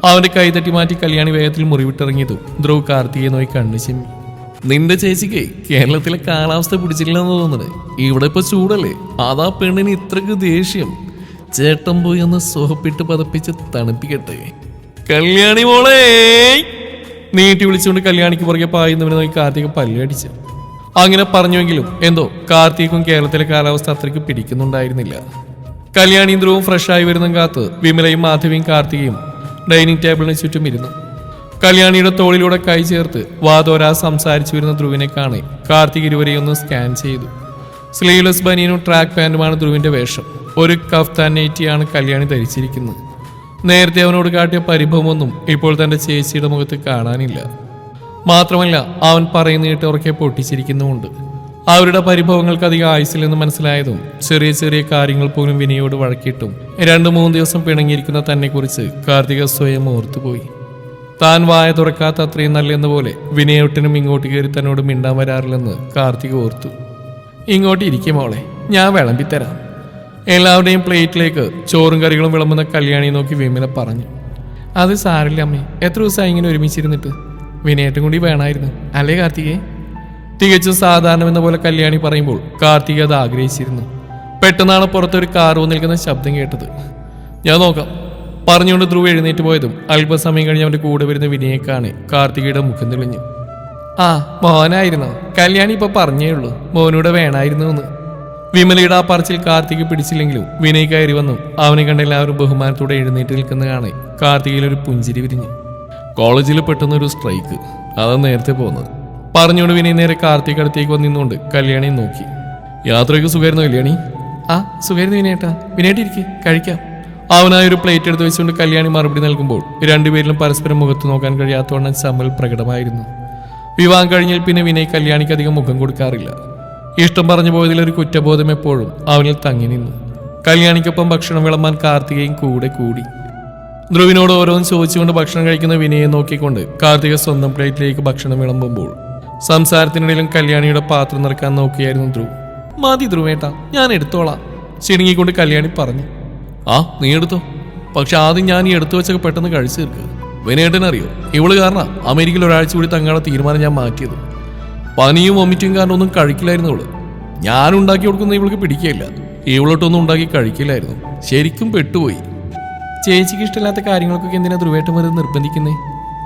അവന്റെ കൈ തട്ടി മാറ്റി കല്യാണി വേഗത്തിൽ മുറി വിട്ടിറങ്ങിയതും ധ്രുവ് കാർത്തികയെ നോക്കി കണ്ണു ചിമ്മി. നിന്റെ ചേച്ചിക്ക് കേരളത്തിലെ കാലാവസ്ഥ പിടിച്ചില്ലെന്ന് തോന്നുന്നത്. ഇവിടെ ഇപ്പൊ ചൂടല്ലേ, അതാ പെണ്ണിന് ഇത്രക്ക് ദേഷ്യം. ചേട്ടൻ പോയി ഒന്ന് സോപ്പിട്ട് പതപ്പിച്ച് തണുപ്പിക്കട്ടെ. കല്യാണി മോളെ നീട്ടി വിളിച്ചുകൊണ്ട് കല്യാണിക്ക് പുറകെ പായുന്നവനെ നോക്കി കാർത്തിക പല്ലടിച്ചു. അങ്ങനെ പറഞ്ഞുവെങ്കിലും എന്തോ കാർത്തിക്കും കേരളത്തിലെ കാലാവസ്ഥ അത്രയ്ക്ക് പിടിക്കുന്നുണ്ടായിരുന്നില്ല. കല്യാണിയും ധ്രുവും ഫ്രഷായി വരുന്ന കാത്ത് വിമലയും മാധവിയും കാർത്തികയും ഡൈനിങ് ടേബിളിന് ചുറ്റും ഇരുന്നു. കല്യാണിയുടെ തോളിലൂടെ കൈ ചേർത്ത് വാതോരാ സംസാരിച്ചു വരുന്ന ധ്രുവിനെ കാണി കാർത്തിക് ഇരുവരെയും ഒന്ന് സ്കാൻ ചെയ്തു. സ്ലീവ്ലെസ് ബനിയനും ട്രാക്ക് പാൻറ്റുമാണ് ധ്രുവിന്റെ വേഷം. ഒരു കഫ്താൻ നൈറ്റിയാണ് കല്യാണി ധരിച്ചിരിക്കുന്നത്. നേരത്തെ അവനോട് കാട്ടിയ പരിഭവമൊന്നും ഇപ്പോൾ തന്റെ ചേച്ചിയുടെ മുഖത്ത് കാണാനില്ല. മാത്രമല്ല അവൻ പറയുന്നിട്ട് ഉറക്കെ പൊട്ടിച്ചിരിക്കുന്നുമുണ്ട്. അവരുടെ പരിഭവങ്ങൾക്ക് അധികം ആയുസില്ലെന്ന് മനസ്സിലായതും ചെറിയ ചെറിയ കാര്യങ്ങൾ പോലും വിനയോട് വഴക്കിയിട്ടും 2-3 ദിവസം പിണങ്ങിയിരിക്കുന്ന തന്നെ-കുറിച്ച് കാർത്തിക സ്വയം ഓർത്തുപോയി. താൻ വായ തുറക്കാത്ത അത്രയും നല്ലെന്ന പോലെ വിനയൊട്ടിനും ഇങ്ങോട്ട് കയറി തന്നോട് മിണ്ടാൻ വരാറില്ലെന്ന് കാർത്തിക ഓർത്തു. ഇങ്ങോട്ട് ഇരിക്കും മോളെ, ഞാൻ വിളമ്പിത്തരാം. എല്ലാവരുടെയും പ്ലേറ്റിലേക്ക് ചോറും കറികളും വിളമ്പുന്ന കല്യാണി നോക്കി വിമല പറഞ്ഞു. അത് സാരില്ല അമ്മേ, എത്ര ദിവസമായി ഇങ്ങനെ ഒരുമിച്ചിരുന്നിട്ട്. വിനയേട്ടൻ കൂടി വേണമായിരുന്നു അല്ലേ കാർത്തികേ? തികച്ചും സാധാരണമെന്ന പോലെ കല്യാണി പറയുമ്പോൾ കാർത്തിക അത് ആഗ്രഹിച്ചിരുന്നു. പെട്ടെന്നാണ് പുറത്തൊരു കാർ നിൽക്കുന്ന ശബ്ദം കേട്ടത്. ഞാൻ നോക്കാം പറഞ്ഞുകൊണ്ട് ധ്രുവ് എഴുന്നേറ്റ് പോയതും അല്പസമയം കഴിഞ്ഞ് അവന്റെ കൂടെ വരുന്ന വിനയേക്കാണ് കാർത്തികയുടെ മുഖം തെളിഞ്ഞു. ആ മോനായിരുന്നോ? കല്യാണി ഇപ്പൊ പറഞ്ഞേ ഉള്ളൂ മോനൂടെ വേണമായിരുന്നു എന്ന്. വിമലയുടെ ആ പറച്ചിൽ കാർത്തിക് പിടിച്ചില്ലെങ്കിലും വിനയ് കയറി വന്നു അവനെ കണ്ട എല്ലാവരും ബഹുമാനത്തോടെ എഴുന്നേറ്റ് നിൽക്കുന്ന കാണെ കാർത്തികയിൽ ഒരു പുഞ്ചിരി വിരിഞ്ഞു. കോളേജിൽ പെട്ടെന്നൊരു സ്ട്രൈക്ക്, അതാ നേരത്തെ പോകുന്നത് പറഞ്ഞുകൊണ്ട് വിനയ് നേരെ കാർത്തിക് അടുത്തേക്ക് വന്നിന്നുകൊണ്ട് കല്യാണിയെ നോക്കി. യാത്രയ്ക്ക് സുഖമായിരുന്നു കല്യാണി? ആ സുഖമായിരുന്നു വിനയേട്ടാ. വിനയേട്ട് ഇരിക്കും, കഴിക്കാം. അവനായ ഒരു പ്ലേറ്റ് എടുത്ത് വെച്ചുകൊണ്ട് കല്യാണി മറുപടി നൽകുമ്പോൾ രണ്ടുപേരിലും പരസ്പരം മുഖത്ത് നോക്കാൻ കഴിയാത്തവണ്ണം ചമ്മൽ പ്രകടമായിരുന്നു. വിവാഹം കഴിഞ്ഞാൽ പിന്നെ വിനയ് കല്യാണിക്ക് അധികം മുഖം കൊടുക്കാറില്ല. ഇഷ്ടം പറഞ്ഞു പോയതിലൊരു കുറ്റബോധം എപ്പോഴും അവനിൽ തങ്ങി നിന്നു. കല്യാണിക്കൊപ്പം ഭക്ഷണം വിളമ്പാൻ കാർത്തികയും കൂടെ കൂടി. ധ്രുവിനോട് ഓരോന്ന് ചോദിച്ചുകൊണ്ട് ഭക്ഷണം കഴിക്കുന്ന വിനയെ നോക്കിക്കൊണ്ട് കാർത്തിക സ്വന്തം പ്ലേറ്റിലേക്ക് ഭക്ഷണം വിളമ്പുമ്പോൾ സംസാരത്തിനിടയിലും കല്യാണിയുടെ പാത്രം നിറക്കാൻ നോക്കിയായിരുന്നു ധ്രുവ്. മതി ധ്രുവേട്ടാ, ഞാൻ എടുത്തോളാം ചിണുങ്ങിക്കൊണ്ട് കല്യാണി പറഞ്ഞു. ആ നീ എടുത്തോ, പക്ഷെ ആദ്യം ഞാൻ ഈ എടുത്തു വെച്ചൊക്കെ പെട്ടെന്ന് കഴിച്ചു തീർക്ക്. വിനയേട്ടനറിയോ, ഇവള് കാരണം അമേരിക്കയിൽ ഒരാഴ്ച കൂടി തങ്ങളുടെ തീരുമാനം ഞാൻ മാറ്റിയത്. പനിയും വൊമിറ്റും കാരണം ഒന്നും കഴിക്കില്ലായിരുന്നു ഇവള്. ഞാൻ ഉണ്ടാക്കി കൊടുക്കുന്ന ഇവൾക്ക് പിടിക്കുകയില്ല. ഇവളോട്ടൊന്നും ഉണ്ടാക്കി കഴിക്കില്ലായിരുന്നു. ശരിക്കും പെട്ടുപോയി. ചേച്ചിക്ക് ഇഷ്ടമില്ലാത്ത കാര്യങ്ങൾക്കൊക്കെ എന്തിനാ ധ്രുവേട്ടൻ വരെ നിർബന്ധിക്കുന്നേ?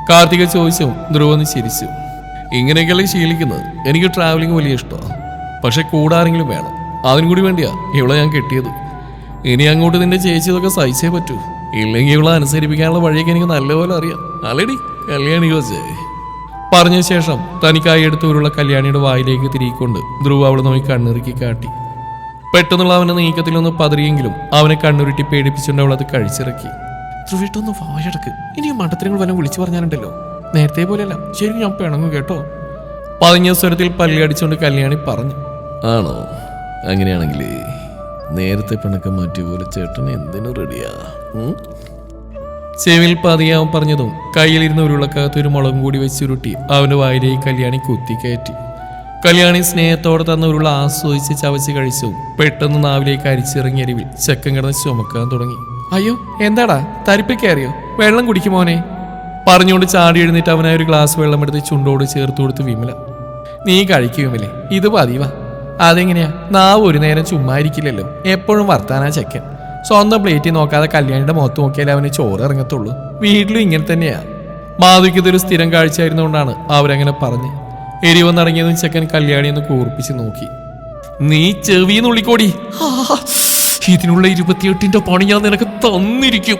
കാർത്തിക ചോദിച്ചു. ധ്രുവന്ന് ചിരിച്ചു. ഇങ്ങനെയൊക്കെയല്ലേ ശീലിക്കുന്നത്. എനിക്ക് ട്രാവലിംഗ് വലിയ ഇഷ്ടമാണ്, പക്ഷെ കൂടാരെങ്കിലും വേണം. അതിനും കൂടി വേണ്ടിയാ ഇവളെ ഞാൻ കെട്ടിയത്. ഇനി അങ്ങോട്ട് നിന്റെ ചേച്ചി ഇതൊക്കെ സഹിച്ചേ പറ്റൂ. ഇല്ലെങ്കിൽ ഇവളെ അനുസരിപ്പിക്കാനുള്ള വഴിയൊക്കെ എനിക്ക് നല്ലപോലെ അറിയാം. അല്ലേടി കല്യാണി ചോദിച്ചേ? പറഞ്ഞ ശേഷം തനിക്കായി എടുത്തവരുള്ള കല്യാണിയുടെ വായിലേക്ക് തിരികൊണ്ട് ധ്രുവ് അവളെ നോക്കി കണ്ണിറുക്കി കാട്ടി. പെട്ടെന്നുള്ള അവന്റെ നീക്കത്തിലൊന്ന് പതറിയെങ്കിലും അവനെ കണ്ണുരുട്ടി പേടിപ്പിച്ചുകൊണ്ട് അവൾ അത് കഴിച്ചിറക്കി. ധ്രുവിട്ടൊന്ന് വായടക്ക്, ഇനി മണ്ടത്തിനങ്ങൾ വല്ലതും വിളിച്ചു പറഞ്ഞാലുണ്ടല്ലോ നേരത്തെ പോലെയല്ല, ശരിക്കും ഞാൻ പിണങ്ങും കേട്ടോ. പതിഞ്ഞ സ്വരത്തിൽ പല്ലടിച്ചുകൊണ്ട് കല്യാണി പറഞ്ഞു. ആണോ? അങ്ങനെയാണെങ്കിൽ നേരത്തെ പിണക്കം മാറ്റിയ പോലെ ചേട്ടൻ എന്തിനു റെഡിയാ? ചെവിൽ പതിയാവൻ പറഞ്ഞതും കയ്യിലിരുന്ന ഉരുളക്കകത്ത് ഒരു മുളകും കൂടി വെച്ചുരുട്ടി അവന്റെ വായിലേക്ക് കല്യാണി കുത്തി കയറ്റി. കല്യാണി സ്നേഹത്തോടെ തന്ന ഉരുള ആസ്വദിച്ച് ചവച്ച് കഴിച്ചു. പെട്ടെന്ന് നാവിലേക്ക് അരിച്ചിറങ്ങിയ അരിവിൽ ചെക്കൻ കിടന്ന് ചുമക്കാൻ തുടങ്ങി. അയ്യോ എന്താടാ, തരിപ്പ് കയറിയോ? വെള്ളം കുടിക്കുമോനെ പറഞ്ഞുകൊണ്ട് ചാടി എഴുന്നേറ്റ് അവനായ ഒരു ഗ്ലാസ് വെള്ളം എടുത്ത് ചുണ്ടോട് ചേർത്ത് കൊടുത്ത് വിമല. നീ കഴിക്കുമല്ലേ, ഇത് പതിവാ. അതെങ്ങനെയാ? നാവ് ഒരു നേരം ചുമ്മാ ഇരിക്കില്ലല്ലോ, എപ്പോഴും വർത്താനാ ചെക്കൻ. സ്വന്തം പ്ലേറ്റിൽ നോക്കാതെ കല്യാണിയുടെ മുഖത്ത് നോക്കിയാലേ അവന് ചോറ് ഇറങ്ങത്തുള്ളൂ. വീട്ടിലും ഇങ്ങനെ തന്നെയാ. മാധവിക്ക് ഇതൊരു സ്ഥിരം കാഴ്ചയായിരുന്നുകൊണ്ടാണ് അവരങ്ങനെ പറഞ്ഞ്. എരിവന്നിറങ്ങിയതും ചെക്കൻ കല്യാണിയൊന്ന് കൂർപ്പിച്ച് നോക്കി. നീ ചെവിന്നുള്ളിക്കോടി, ഇതിനുള്ള 28ന്റെ പണി ഞാൻ നിനക്ക് തന്നിരിക്കും.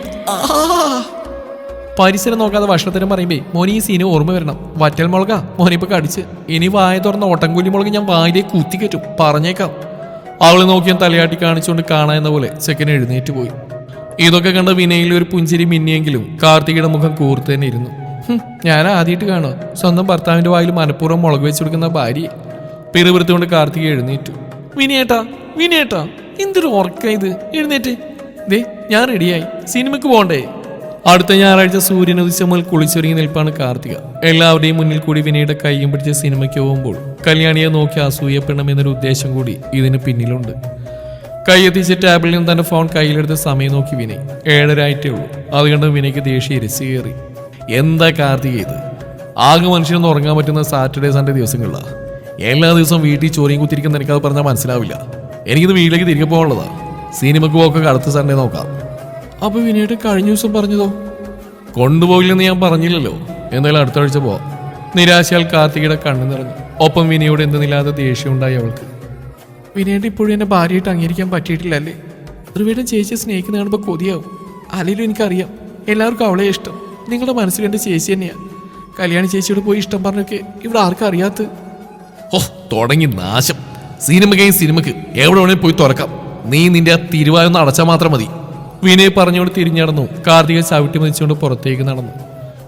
പരിസരം നോക്കാതെ ഭക്ഷണത്തിനും പറയുമ്പേ മോനി ഈ സീന് ഓർമ്മ വരണം. വറ്റൽ മുളകാ മോനിപ്പോ കടിച്ച്. ഇനി വായ തുറന്ന ഓട്ടംകൂലി മുളക് ഞാൻ വായിലേക്ക് കുത്തിക്കറ്റും, പറഞ്ഞേക്കാം. അവള് നോക്കിയാൽ തലയാട്ടി കാണിച്ചുകൊണ്ട് കാണാമെന്ന പോലെ ചെക്കൻ എഴുന്നേറ്റ് പോയി. ഇതൊക്കെ കണ്ട വിനയിൽ ഒരു പുഞ്ചിരി മിന്നിയെങ്കിലും കാർത്തികയുടെ മുഖം കൂർത്ത് തന്നെ ഇരുന്നു. ഞാൻ ആദ്യമായിട്ട് കാണുക സ്വന്തം ഭർത്താവിന്റെ വായിൽ മനഃപൂർവ്വം മുളക് വെച്ച് കൊടുക്കുന്ന ഭാര്യയെ. പിറുപിറുത്തുകൊണ്ട് കാർത്തിക എഴുന്നേറ്റു. വിനയേട്ടാ, വിനയേട്ടാ, എന്തൊരു ഉറക്ക ഇത്, എഴുന്നേറ്റ്. ദേ ഞാൻ റെഡിയായി, സിനിമയ്ക്ക് പോകണ്ടേ? അടുത്ത ഞായറാഴ്ച സൂര്യൻ ഉദിച്ച മുതൽ കുളിച്ചൊരുങ്ങി നിൽപ്പാണ് കാർത്തിക. എല്ലാവരുടെയും മുന്നിൽ കൂടി വിനയുടെ കൈയും പിടിച്ച് സിനിമയ്ക്ക് പോകുമ്പോൾ കല്യാണിയെ നോക്കി അസൂയപ്പെടണമെന്നൊരു ഉദ്ദേശം കൂടി ഇതിന് പിന്നിലുണ്ട്. കൈയെത്തിച്ച് ടാബിളിൽ നിന്ന് തന്റെ ഫോൺ കയ്യിലെടുത്ത് സമയം നോക്കി വിനയ്. 7:30 ആയിട്ടേ ഉള്ളൂ. അതുകൊണ്ട് വിനയ്ക്ക് ദേഷ്യം ഇരച്ചു കയറി. എന്താ കാർത്തിക ഇത്? ആകെ മനുഷ്യനൊന്നും ഉറങ്ങാൻ പറ്റുന്ന സാറ്റർഡേ സൺഡേ ദിവസങ്ങളിലാണ്. എല്ലാ ദിവസവും വീട്ടിൽ ചോറിയും കുത്തിരിക്കുന്ന എനിക്കത് പറഞ്ഞാൽ മനസ്സിലാവില്ല. എനിക്കിത് വീട്ടിലേക്ക് തിരികെ പോകാനുള്ളതാ. സിനിമക്ക് പോക്കൊക്കെ അടുത്ത സൺഡേ നോക്കാം. അപ്പൊ വിനയുടെ കഴിഞ്ഞ ദിവസം പറഞ്ഞതോ? കൊണ്ടുപോകില്ലെന്ന് ഞാൻ പറഞ്ഞില്ലല്ലോ. എന്തായാലും അടുത്ത ആഴ്ച പോവാം. നിരാശയാൽ കാർത്തികയുടെ കണ്ണു നിറഞ്ഞു. ഒപ്പം വിനയോട് എന്തെന്നില്ലാതെ ദേഷ്യം ഉണ്ടായി അവൾക്ക്. വിനയുടെ ഇപ്പോഴും എന്നെ ഭാര്യയായിട്ട് അംഗീകരിക്കാൻ പറ്റിയിട്ടില്ലല്ലേ? ധ്രുവേട്ടൻ ചേച്ചിയെ സ്നേഹിക്കുന്ന കാണുമ്പോൾ കൊതിയാവും. അല്ലെങ്കിലും എനിക്കറിയാം എല്ലാവർക്കും അവളെ ഇഷ്ടം. നിങ്ങളുടെ മനസ്സിൽ എൻ്റെ ചേച്ചി തന്നെയാ. കല്യാണി ചേച്ചിയോട് പോയി ഇഷ്ടം പറഞ്ഞൊക്കെ ഇവിടെ ആർക്കും അറിയാത്ത. ഓ തുടങ്ങി നാശം. സിനിമക്ക് എവിടെ വേണേലും പോയി തുറക്കാം. നീ നിന്റെ ആ തിരുവായൊന്ന് അടച്ചാൽ മാത്രം മതി. വിനയ് പറഞ്ഞോട് തിരിഞ്ഞടന്നു. കാർത്തിക ചവിട്ടി മതിച്ചുകൊണ്ട് പുറത്തേക്ക് നടന്നു.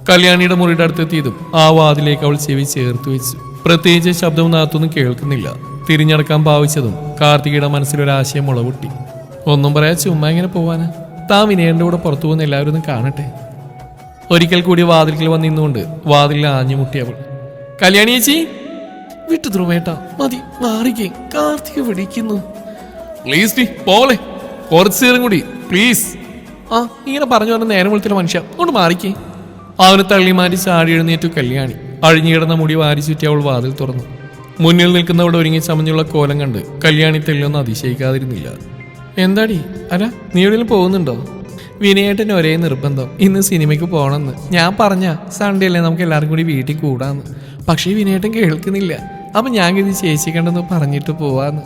കല്യാണിയുടെ മുറിയുടെ അടുത്തെത്തിയതും ആ വാതിലേക്ക് അവൾ ചെവി ചേർത്ത് വെച്ചു. പ്രത്യേകിച്ച് ശബ്ദവും നാത്തൊന്നും കേൾക്കുന്നില്ല. തിരിഞ്ഞടക്കാൻ ഭാവിച്ചതും കാർത്തികയുടെ മനസ്സിലൊരാശയം മുളപൊട്ടി. ഒന്നും പറയാ ചുമ്മാ ഇങ്ങനെ പോവാനാ? താൻ വിനയന്റെ കൂടെ പുറത്തു പോകുന്ന എല്ലാവരും ഒന്ന് കാണട്ടെ. ഒരിക്കൽ കൂടി വാതിൽക്കൽ വന്നിരുന്നുകൊണ്ട് വാതിലിൽ ആഞ്ഞുമുട്ടി അവൾ. കല്യാണി ചേച്ചി വിട്ടു ധ്രുവേട്ട, മതി മാറിക്കേ, കാർത്തിക വിളിക്കുന്നു. പ്ലീസ് ഡി പോലെ കുറച്ചു നേരം കൂടി പ്ലീസ്. ആ ഇങ്ങനെ പറഞ്ഞു പറഞ്ഞ നേരം വിളിച്ചുള്ള മനുഷ്യ കൊണ്ട് മാറിക്കേ. അവന് തള്ളി മാറ്റി ചാടി എഴുന്നേറ്റു കല്യാണി. അഴിഞ്ഞുകിടന്ന മുടി വാരി ചുറ്റി അവൾ വാതിൽ തുറന്നു. മുന്നിൽ നിൽക്കുന്നവടെ ഒരുങ്ങി ചമഞ്ഞുള്ള കോലം കണ്ട് കല്യാണി തെല്ലൊന്നും അതിശയിക്കാതിരുന്നില്ല. എന്താടി അല്ല, നീ എവിടെയെങ്കിലും പോകുന്നുണ്ടോ? വിനയേട്ടന് ഒരേ നിർബന്ധം ഇന്ന് സിനിമയ്ക്ക് പോകണമെന്ന്. ഞാൻ പറഞ്ഞ സൺഡേ അല്ലേ നമുക്ക് എല്ലാവരും കൂടി വീട്ടിൽ കൂടാന്ന്. പക്ഷേ വിനയേട്ടൻ കേൾക്കുന്നില്ല. അപ്പം ഞാൻ ഇത് ചേച്ചി കണ്ടെന്ന് പറഞ്ഞിട്ട് പോവാന്ന്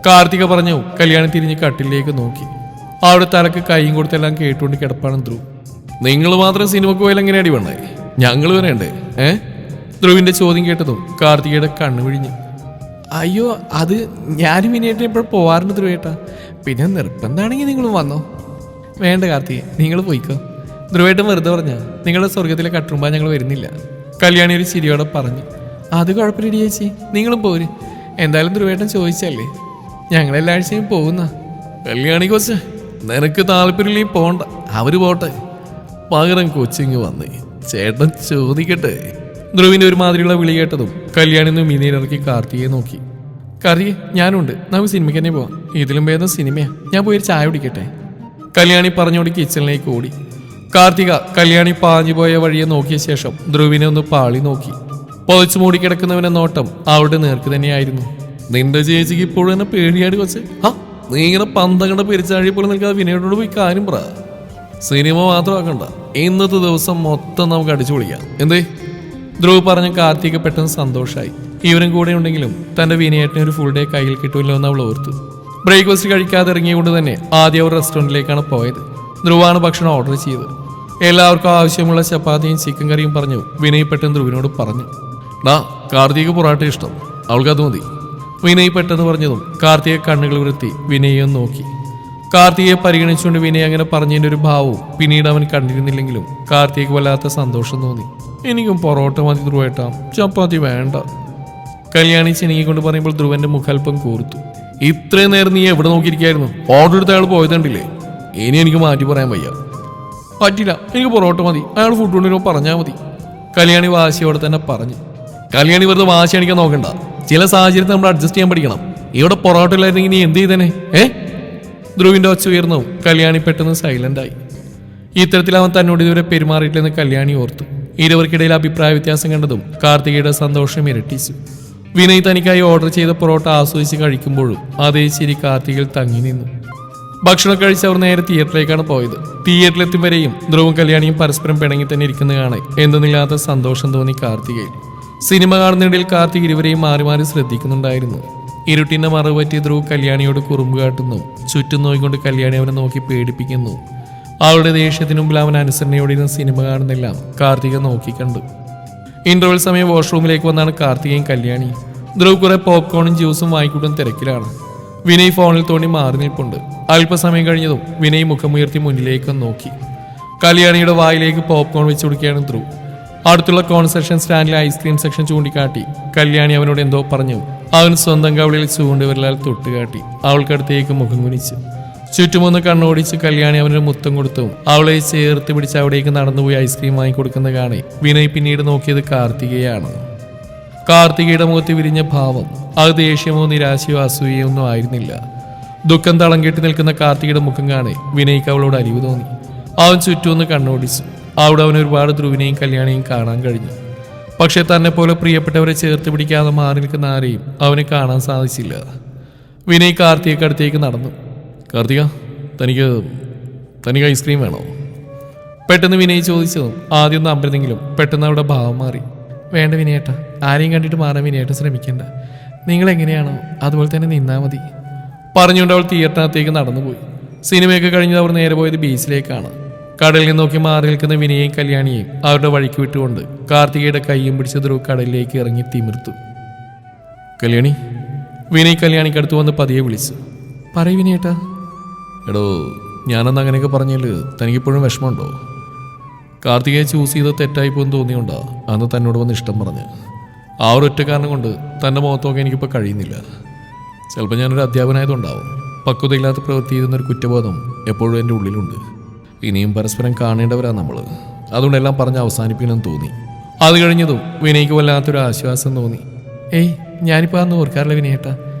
കാർത്തിക പറഞ്ഞു. കല്യാണി തിരിഞ്ഞ് കട്ടിലേക്ക് നോക്കി. അവിടെ തലക്ക് കൈയും കൊടുത്തെല്ലാം കേട്ടുകൊണ്ട് കിടപ്പാണ് ധ്രുവ്. നിങ്ങൾ മാത്രം സിനിമക്ക് പോയാൽ എങ്ങനെ അടി വേണ്ടേ? ഞങ്ങൾ വരണ്ടേ? ധ്രുവിന്റെ ചോദ്യം കേട്ടതും കാർത്തികയുടെ കണ്ണു വിഴിഞ്ഞു. അയ്യോ അത് ഞാനും വിനയേട്ടൻ ഇപ്പോൾ പോവാറുണ്ട് ധ്രുവേട്ടാ. പിന്നെ നിർബന്ധമാണെങ്കിൽ നിങ്ങളും വന്നോ? വേണ്ട കാർത്തിക, നിങ്ങൾ പോയിക്കോ. ധ്രുവേട്ടൻ വെറുതെ പറഞ്ഞാ നിങ്ങളുടെ സ്വർഗത്തിലെ കട്ടുമ്പോ ഞങ്ങൾ വരുന്നില്ല. കല്യാണി ഒരു ചിരിയോടെ പറഞ്ഞു. അത് കുഴപ്പമില്ല ചേച്ചി, നിങ്ങളും പോര്. എന്തായാലും ധ്രുവേട്ടൻ ചോദിച്ചല്ലേ, ഞങ്ങളെല്ലാ ആഴ്ചയും പോകുന്ന. കല്യാണി കൊച്ച് നിനക്ക് താല്പര്യം പോണ്ട, അവര് പോട്ടെ. പകരം കൊച്ചിങ് വന്നേ, ചേട്ടൻ ചോദിക്കട്ടെ. ധ്രുവിന്റെ ഒരു മാതിരിയുള്ള വിളി കേട്ടതും കല്യാണി നിന്ന് മിനിയിലിറക്കി കാർത്തികയെ നോക്കി. കാർത്തിക ഞാനുണ്ട്, നമുക്ക് സിനിമയ്ക്ക് തന്നെ പോവാം. ഇതിലും ഭേദം സിനിമയാ. ഞാൻ പോയി ഒരു ചായ കുടിക്കട്ടെ. കല്യാണി പറഞ്ഞോടി കിച്ചണിലേക്ക് ഓടി. കാർത്തിക കല്യാണി പാഞ്ഞു പോയ വഴിയെ നോക്കിയ ശേഷം ധ്രുവിനെ ഒന്ന് പാളി നോക്കി. പൊതിച്ചു മൂടിക്കിടക്കുന്നവനെ നോട്ടം അവളുടെ നേർക്ക് തന്നെയായിരുന്നു. നിന്റെ ചേച്ചിക്ക് ഇപ്പോഴും എന്നെ പേടിയാടി കൊച്ചേ. നീ ഇങ്ങനെ പന്തകണ്ട പെരിച്ചാഴി പോലെ നിൽക്കാതെ വിനയോടോട് പോയി കാര്യം പറ. സിനിമ മാത്രമാക്കണ്ട, ഇന്നത്തെ ദിവസം മൊത്തം നമുക്ക് അടിച്ചു പൊളിക്കാം. എന്തേ? ധ്രുവ് പറഞ്ഞ കാർത്തിക പെട്ടെന്ന് സന്തോഷമായി. ഇവരും കൂടെ ഉണ്ടെങ്കിലും തന്റെ വിനയേട്ടനെ ഒരു ഫുൾ ഡേ കയ്യിൽ കിട്ടുമല്ലോ എന്ന് അവൾ ഓർത്തു. ബ്രേക്ക്ഫാസ്റ്റ് കഴിക്കാതെ ഇറങ്ങിയതുകൊണ്ട് തന്നെ ആദ്യം അവർ റെസ്റ്റോറൻറ്റിലേക്കാണ് പോയത്. ധ്രുവാണ് ഭക്ഷണം ഓർഡർ ചെയ്തത്. എല്ലാവർക്കും ആവശ്യമുള്ള ചപ്പാത്തിയും ചിക്കൻ കറിയും പറഞ്ഞു. വിനയ് പെട്ടെന്ന് ധ്രുവിനോട് പറഞ്ഞു. കാർത്തിക പൊറാട്ട ഇഷ്ടം, അവൾക്കത് മതി. വിനയ് പെട്ടെന്ന് പറഞ്ഞതും കാർത്തിക കണ്ണുകൾ വൃത്തി വിനയെ നോക്കി. കാർത്തികയെ പരിഗണിച്ചുകൊണ്ട് വിനയ് അങ്ങനെ പറഞ്ഞതിൻ്റെ ഒരു ഭാവവും പിന്നീട് അവൻ കണ്ടിരുന്നില്ലെങ്കിലും കാർത്തികയ്ക്ക് വല്ലാത്ത സന്തോഷം തോന്നി. എനിക്കും പൊറോട്ട മതി ധ്രുവേട്ടാ, ചപ്പാത്തി വേണ്ട. കല്യാണി ചിനിങ്ങിക്കൊണ്ട് പറയുമ്പോൾ ധ്രുവന്റെ മുഖൽപ്പം കൂർത്തു. ഇത്രയും നേരം നീ എവിടെ നോക്കിയിരിക്കായിരുന്നു? ഓർഡർ എടുത്ത അയാൾ പോയതുണ്ടില്ലേ? ഇനി എനിക്ക് മാറ്റി പറയാൻ വയ്യ. പറ്റില്ല, എനിക്ക് പൊറോട്ട മതി. അയാൾ ഫുഡ് കൊണ്ടുവരുമ്പോൾ പറഞ്ഞാൽ മതി. കല്യാണി വാശിയോടെ തന്നെ പറഞ്ഞു. കല്യാണി വെറുതെ വാശി അടിക്കാൻ നോക്കണ്ട. ചില സാഹചര്യത്തിൽ നമ്മൾ അഡ്ജസ്റ്റ് ചെയ്യാൻ പഠിക്കണം. ഇവിടെ പൊറോട്ട ഇല്ലായിരുന്നെങ്കിൽ നീ എന്ത് ചെയ്തേനെ? ധ്രുവിന്റെ ഒച്ച ഉയർന്നു. കല്യാണി പെട്ടെന്ന് സൈലന്റായി. ഇത്തരത്തിൽ അവൻ തന്നോട് ഇതുവരെ പെരുമാറിയിട്ടില്ലെന്ന് കല്യാണി ഓർത്തു. ഇരുവർക്കിടയിൽ അഭിപ്രായ വ്യത്യാസം കണ്ടതും കാർത്തികയുടെ സന്തോഷം ഇരട്ടിച്ചു. വിനയ് തനിക്കായി ഓർഡർ ചെയ്ത പൊറോട്ട ആസ്വദിച്ച് കഴിക്കുമ്പോഴും അതേ ചിരി കാർത്തികയിൽ തങ്ങി നിന്നു. ഭക്ഷണം കഴിച്ച് അവർ നേരെ തിയേറ്ററിലേക്കാണ് പോയത്. തിയേറ്ററിലെത്തും വരെയും ധ്രുവും കല്യാണിയും പരസ്പരം പിണങ്ങി തന്നെ ഇരിക്കുന്ന കാണെ എന്തെന്നില്ലാത്ത സന്തോഷം തോന്നി കാർത്തികയിൽ. സിനിമ കാണുന്നതിനിടയിൽ കാർത്തിക് ഇരുവരെയും മാറി മാറി ശ്രദ്ധിക്കുന്നുണ്ടായിരുന്നു. ഇരുട്ടിന്റെ മറവ് പറ്റി ധ്രുവ് കല്യാണിയോട് കുറുമ്പ് കാട്ടുന്നു. ചുറ്റും നോക്കിക്കൊണ്ട് കല്യാണി അവനെ നോക്കി പേടിപ്പിക്കുന്നു. അവളുടെ ദേഷ്യത്തിനു മുമ്പിൽ അവൻ അനുസരണയോടിരുന്ന് സിനിമ കാണുന്നെല്ലാം കാർത്തിക നോക്കിക്കണ്ടു. ഇന്റർവെൽ സമയം വാഷ്റൂമിലേക്ക് വന്നാണ് കാർത്തികയും കല്യാണിയും. ധ്രുവ് കുറെ പോപ്കോണും ജ്യൂസും വാങ്ങിക്കൂട്ടുന്ന തിരക്കിലാണ്. വിനയ് ഫോണിൽ തോണ്ടി മാറി നിൽപ്പുണ്ട്. അല്പസമയം കഴിഞ്ഞതും വിനയ് മുഖമുയർത്തി മുന്നിലേക്ക് നോക്കി. കല്യാണിയുടെ വായിലേക്ക് പോപ്കോൺ വെച്ച് കൊടുക്കുകയാണ് ധ്രുവ്. അടുത്തുള്ള കോൺസെഷൻ സ്റ്റാൻഡിലെ ഐസ്ക്രീം സെക്ഷൻ ചൂണ്ടിക്കാട്ടി കല്യാണി അവനോട് എന്തോ പറഞ്ഞു. അവൻ സ്വന്തം കവളിൽ ചൂണ്ടുവിരലാൽ തൊട്ടുകാട്ടി അവൾക്കടുത്തേക്ക് മുഖം കുനിച്ചു. ചുറ്റുമൊന്ന് കണ്ണോടിച്ച് കല്യാണി അവനൊരു മുത്തം കൊടുത്തും അവളെ ചേർത്ത് പിടിച്ച് അവിടേക്ക് നടന്നുപോയി ഐസ്ക്രീം വാങ്ങിക്കൊടുക്കുന്ന കാണി വിനയ് പിന്നീട് നോക്കിയത് കാർത്തികയാണ്. കാർത്തികയുടെ മുഖത്ത് വിരിഞ്ഞ ഭാവം അത് ദേഷ്യമോ നിരാശയോ അസൂയയോ ഒന്നും ആയിരുന്നില്ല. ദുഃഖം തളം കെട്ടി നിൽക്കുന്ന കാർത്തികയുടെ മുഖം കാണി വിനയ്ക്ക് അവളോട് അലിവ് തോന്നി. അവൻ ചുറ്റുമൊന്ന് കണ്ണോടിച്ചു. അവിടെ അവൻ ഒരുപാട് ധ്രുവിനെയും കല്യാണിയും കാണാൻ കഴിഞ്ഞു. പക്ഷെ തന്നെ പോലെ പ്രിയപ്പെട്ടവരെ ചേർത്ത് പിടിക്കാതെ മാറി നിൽക്കുന്ന ആരെയും അവന് കാണാൻ സാധിച്ചില്ല. വിനയ് കാർത്തികയ്ക്ക് അടുത്തേക്ക് നടന്നു. കാർത്തിക, തനിക്ക് ഐസ്ക്രീം വേണോ? പെട്ടെന്ന് വിനയ് ചോദിച്ചതും ആദ്യം ഒന്ന് അമ്പരന്നെങ്കിലും പെട്ടെന്ന് അവിടെ ഭാവം മാറി. വേണ്ട വിനയേട്ട, ആരെയും കണ്ടിട്ട് മാറാൻ വിനയേട്ട ശ്രമിക്കണ്ട. നിങ്ങൾ എങ്ങനെയാണോ അതുപോലെ തന്നെ നിന്നാ മതി പറഞ്ഞുകൊണ്ട് അവൾ തിയേറ്ററിനകത്തേക്ക് നടന്നുപോയി. സിനിമയൊക്കെ കഴിഞ്ഞത് അവർ നേരെ പോയത് ബീച്ചിലേക്കാണ്. കടലിൽ നോക്കി മാറി നിൽക്കുന്ന വിനയെയും കല്യാണിയെയും അവരുടെ വഴിക്ക് വിട്ടുകൊണ്ട് കാർത്തികയുടെ കൈയും പിടിച്ച് ധ്രുവ് കടലിലേക്ക് ഇറങ്ങി തിമിർത്തു. കല്യാണി. വിനയ് കല്യാണിക്കടുത്ത് വന്ന് പതിയെ വിളിച്ചു. പറയ് വിനയേട്ടാ. എടോ, ഞാനന്ന് അങ്ങനെയൊക്കെ പറഞ്ഞാൽ തനിക്കിപ്പോഴും വിഷമമുണ്ടോ? കാർത്തികയെ ചൂസ് ചെയ്ത് തെറ്റായിപ്പോന്ന് തോന്നിയോണ്ടാ അന്ന് തന്നോട് വന്ന് ഇഷ്ടം പറഞ്ഞ്. ആ ഒരു ഒറ്റ കാരണം കൊണ്ട് തൻ്റെ മുഖത്തൊക്കെ എനിക്കിപ്പോൾ കഴിയുന്നില്ല. ചിലപ്പോൾ ഞാനൊരു അധ്യാപനായതുണ്ടാവും. പക്വതയില്ലാത്ത പ്രവൃത്തി ചെയ്യുന്നൊരു കുറ്റബോധം എപ്പോഴും എൻ്റെ ഉള്ളിലുണ്ട്. ഇനിയും പരസ്പരം കാണേണ്ടവരാണ് നമ്മൾ. അതുകൊണ്ട് എല്ലാം പറഞ്ഞ് അവസാനിപ്പിക്കണമെന്ന് തോന്നി. അത് കഴിഞ്ഞതും വിനയ്ക്ക് വല്ലാത്തൊരു ആശ്വാസം തോന്നി. ഏയ്, ഞാനിപ്പോൾ അന്ന് ഓർക്കാറില്ല വിനയേട്ടാ.